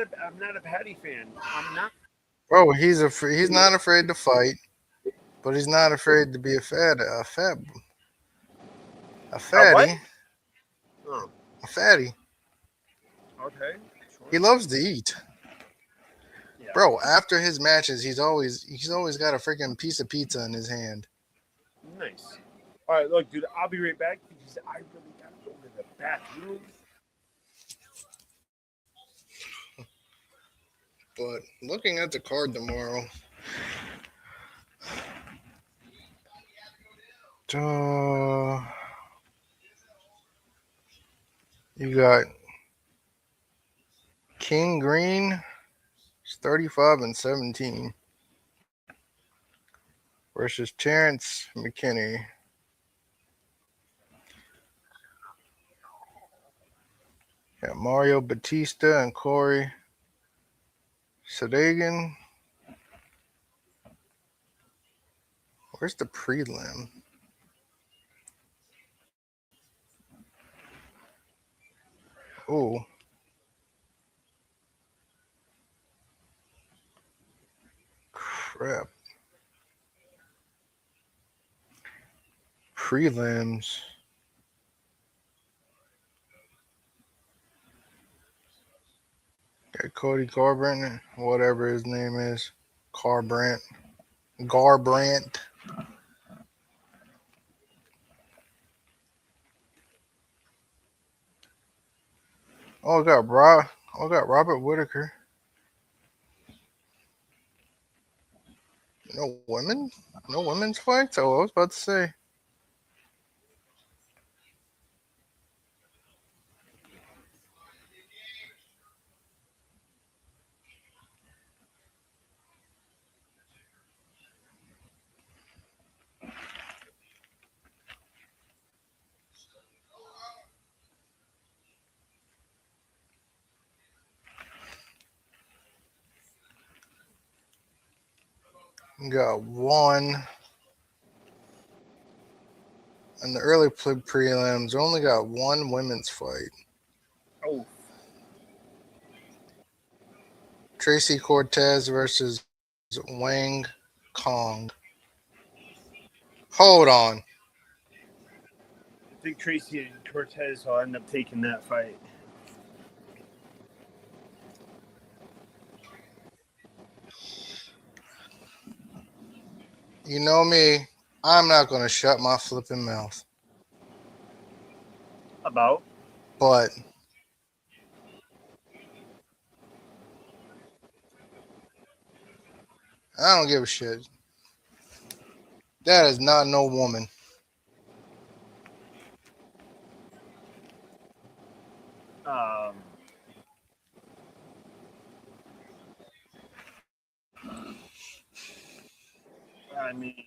a Patty fan. I'm not. Bro, he's not afraid to fight, but he's not afraid to be a A what? fatty, Oh, a fatty. okay. He Sure. loves to eat. Yeah. Bro, after his matches, he's always got a freaking piece of pizza in his hand. Nice. All right, look, dude. I'll be right back because I really gotta go to the bathroom. But looking at the card tomorrow, you got King Green, 35-17, versus Terrence McKinney. Got Mario Batista and Corey Sadagan. Where's the prelim? Oh, crap. Prelims. Got Cody Garbrandt, whatever his name is. Garbrandt. Garbrandt. I got Robert Whitaker. No women? No women's fights? Oh, I was about to say. Got one. In the early prelims, only got one women's fight. Oh, Tracy Cortez versus Wang Kong. Hold on. I think Tracy and Cortez will end up taking that fight. You know me. I'm not going to shut my flipping mouth. About? But I don't give a shit. That is not no woman. Um, I mean,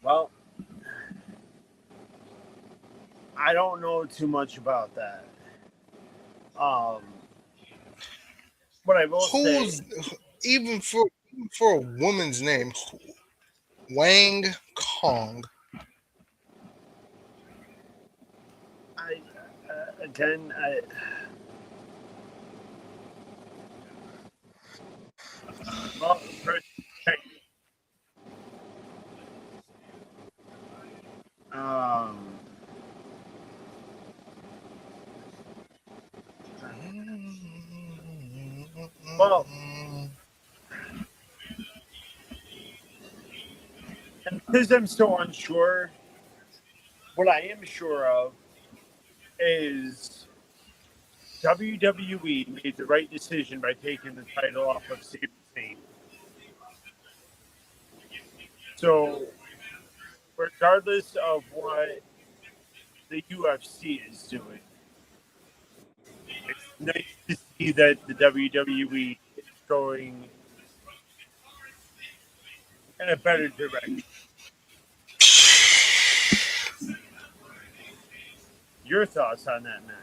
well, I don't know too much about that. Um, what I will say, Who's even for a woman's name, Wang Kong. I again, well, first, um, well, and because I'm so unsure, what I am sure of is WWE made the right decision by taking the title off of Sami Zayn. So, regardless of what the UFC is doing, it's nice to see that the WWE is going in a better direction. Your thoughts on that match?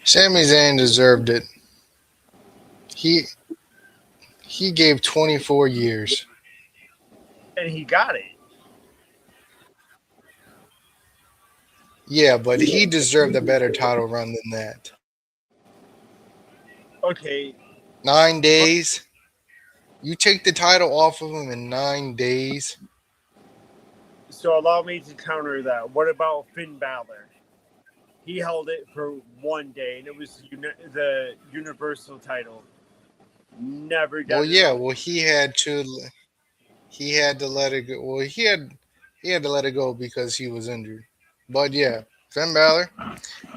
Sami Zayn deserved it. He he gave 24 years. And he got it. Yeah, but he deserved a better title run than that. Okay, 9 days. You take the title off of him in 9 days. so allow me to counter that. What about Finn Balor? He held it for 1 day, and it was the Universal title. Never got Well, it yeah. off. Well, he had to let it go. Well, he had to let it go because he was injured. But yeah, Finn Balor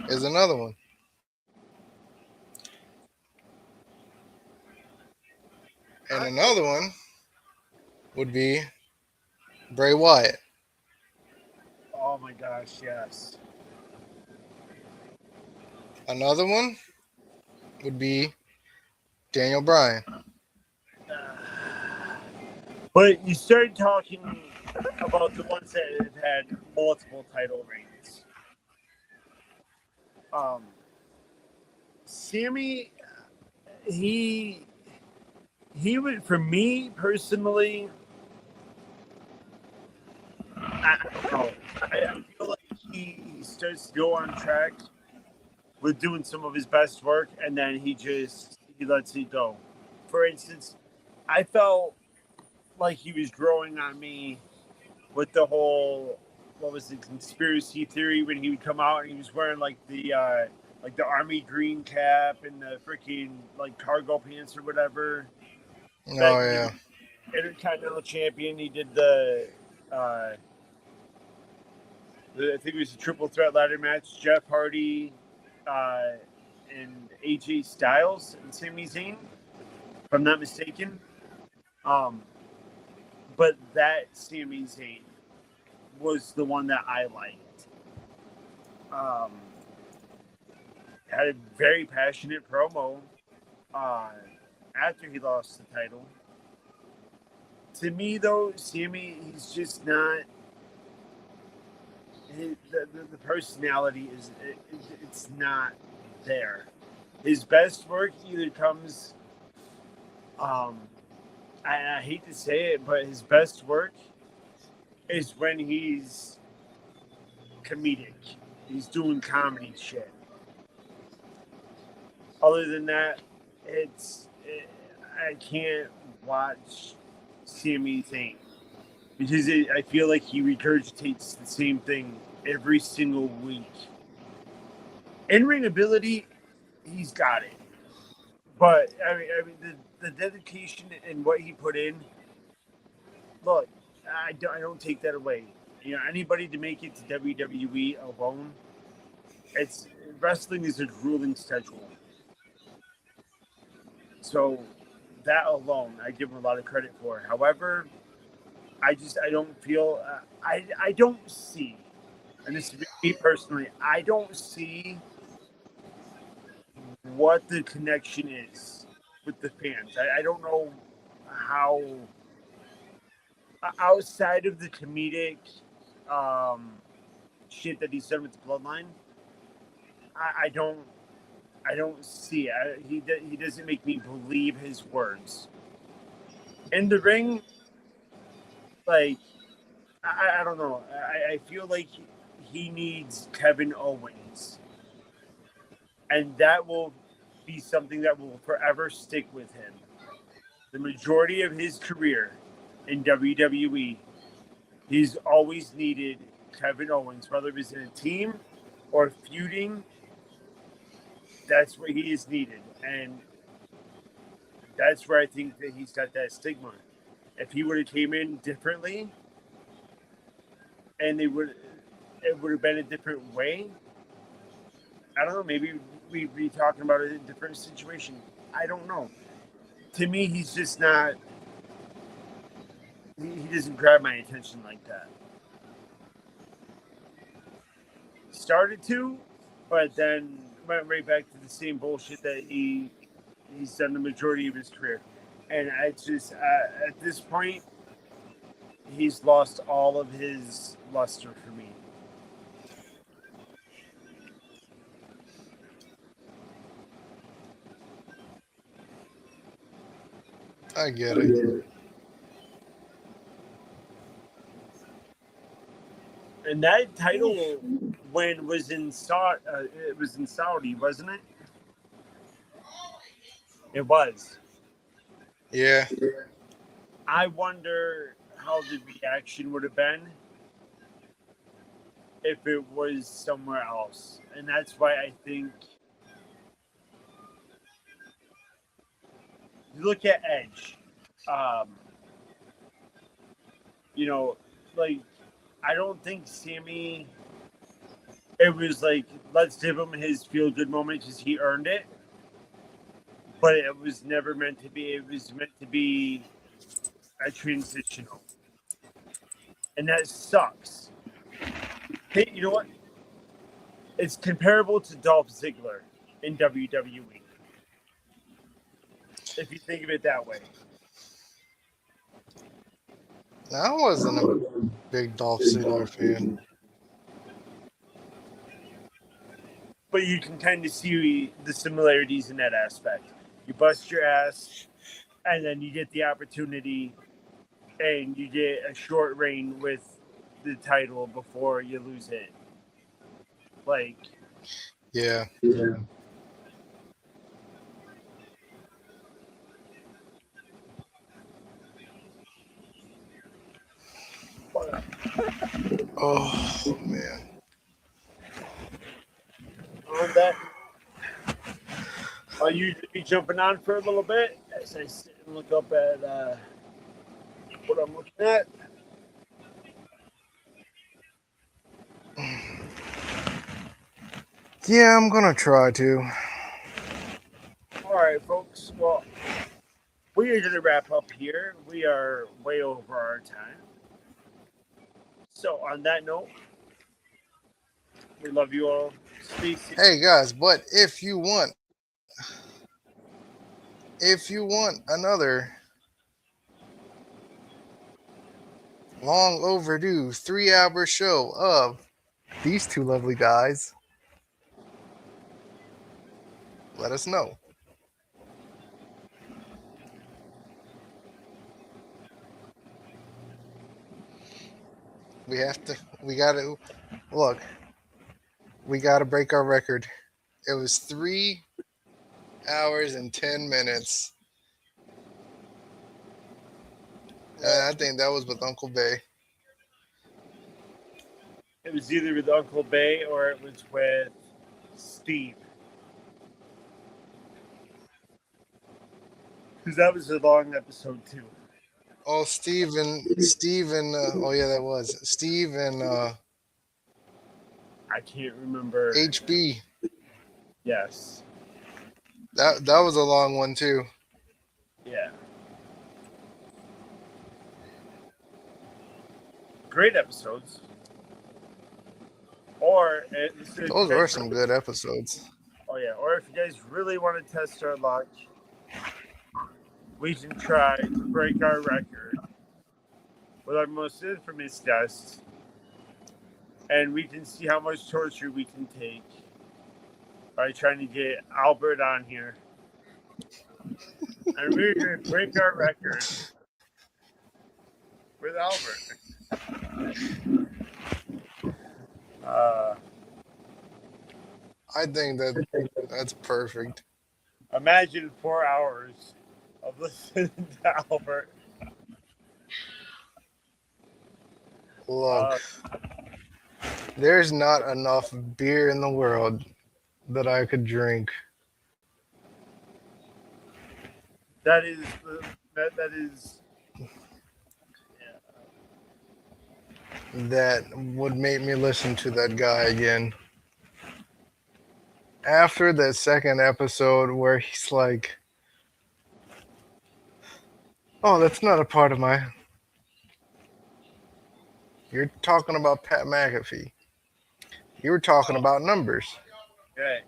is another one, and another one would be Bray Wyatt. Oh my gosh, yes. Another one would be Daniel Bryan. But you started talking about the ones that have had multiple title reigns. Sammy, he would, for me personally, I don't know. I feel like he starts to go on track with doing some of his best work, and then he lets it go. For instance, I felt like he was growing on me with the whole, what was the conspiracy theory, when he would come out and he was wearing like the army green cap and the freaking like cargo pants or whatever. Oh yeah. Intercontinental champion. He did I think it was a triple threat ladder match. Jeff Hardy, and AJ Styles and Sami Zayn, if I'm not mistaken. But that Sami Zayn was the one that I liked. Had a very passionate promo after he lost the title. To me, though, Sami, he's just not. The personality it's not there. His best work either comes. I hate to say it, but his best work is when he's comedic. He's doing comedy shit. Other than that, I can't watch Sami Zayn because I feel like he regurgitates the same thing every single week. In-ring ability, he's got it. But I mean, the dedication and what he put in. Look, I don't take that away. You know, anybody to make it to WWE alone, wrestling is a grueling schedule. So that alone, I give him a lot of credit for. However, I don't feel I don't see, and this is me personally, I don't see what the connection is with the fans. I don't know how, outside of the comedic shit that he's done with the Bloodline, I don't see it. He doesn't make me believe his words. In the ring, like, I don't know. I feel like he needs Kevin Owens. And that will be something that will forever stick with him. The majority of his career in WWE, he's always needed Kevin Owens, whether it was in a team or feuding. That's where he is needed. And that's where I think that he's got that stigma. If he would have came in differently, and it would have been a different way, I don't know, maybe we'd be talking about a different situation. I don't know. To me, he's just not. He doesn't grab my attention like that. Started to, but then went right back to the same bullshit that he's done the majority of his career. And I just, at this point, he's lost all of his luster for me. I get it. And that title win was in it was in Saudi, wasn't it? It was. Yeah. I wonder how the reaction would have been if it was somewhere else. And that's why I think you look at Edge. You know, like, I don't think Sammy, it was like, let's give him his feel-good moment because he earned it. But it was never meant to be. It was meant to be a transitional. And that sucks. Hey, you know what? It's comparable to Dolph Ziggler in WWE. If you think of it that way. I wasn't a big Dolph Ziggler fan. But you can kind of see the similarities in that aspect. You bust your ass, and then you get the opportunity, and you get a short reign with the title before you lose it. Like, Yeah. Oh man. on that, I'll usually be jumping on for a little bit as I sit and look up at what I'm looking at. Yeah, I'm gonna try to. All right, folks. Well, we are going to wrap up here. We are way over our time. So, on that note, we love you all. Stay safe. Hey guys, but if you want another long overdue 3 hour show of these two lovely guys, let us know. We gotta look, we gotta break our record. It was 3 hours and 10 minutes. And I think that was with Uncle Bay. It was either with Uncle Bay or it was with Steve. Because that was a long episode, too. Oh, oh yeah, that was Steve and I can't remember. HB. Yes. That was a long one too. Yeah. Great episodes. Or Those were some good episodes. Oh yeah. Or if you guys really want to test our luck, we can try to break our record with our most infamous guest, and we can see how much torture we can take by trying to get Albert on here. And we're going to break our record with Albert. I think that's perfect. Imagine 4 hours of listening to Albert. Look, there's not enough beer in the world that I could drink. That is That would make me listen to that guy again. After that second episode where he's like, "Oh, that's not a part of my." You're talking about Pat McAfee. You were talking about numbers. right.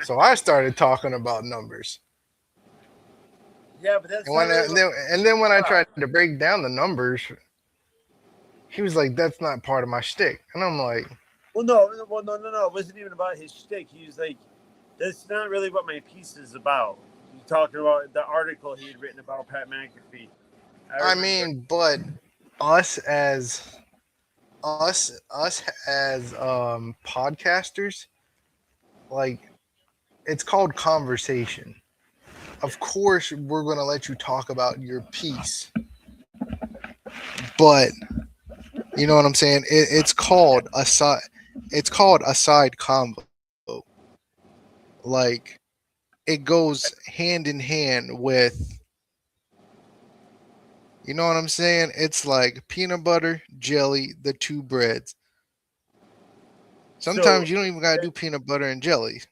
So I started talking about numbers. Yeah, but that's And then when I tried to break down the numbers, he was like, "That's not part of my shtick," and I'm like, no. It wasn't even about his shtick. He was like, "That's not really what my piece is about." He's talking about the article he had written about Pat McAfee. I mean, but us as podcasters, like, it's called conversation. Of course, we're gonna let you talk about your piece, but you know what I'm saying. It's called a side. It's called a side convo. Like, it goes hand in hand with. You know what I'm saying? It's like peanut butter, jelly, the two breads. Sometimes you don't even gotta do peanut butter and jelly.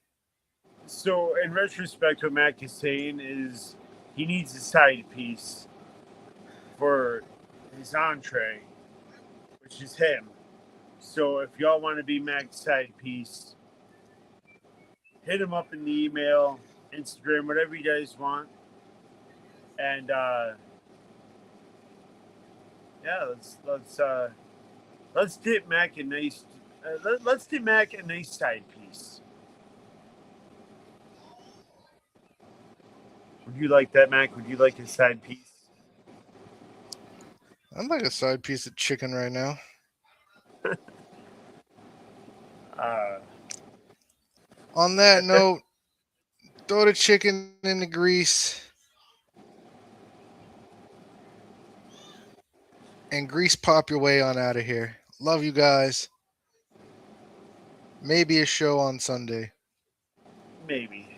So, in retrospect, what Mac is saying is he needs a side piece for his entree, which is him. So, if y'all want to be Mac's side piece, hit him up in the email, Instagram, whatever you guys want, and Yeah, let's dip Mac a nice let's dip Mac a nice side piece. Would you like that, Mac? Would you like a side piece? I'd like a side piece of chicken right now. Uh, On that note, throw the chicken in the grease and grease pop your way on out of here. Love you guys. Maybe a show on Sunday. maybe.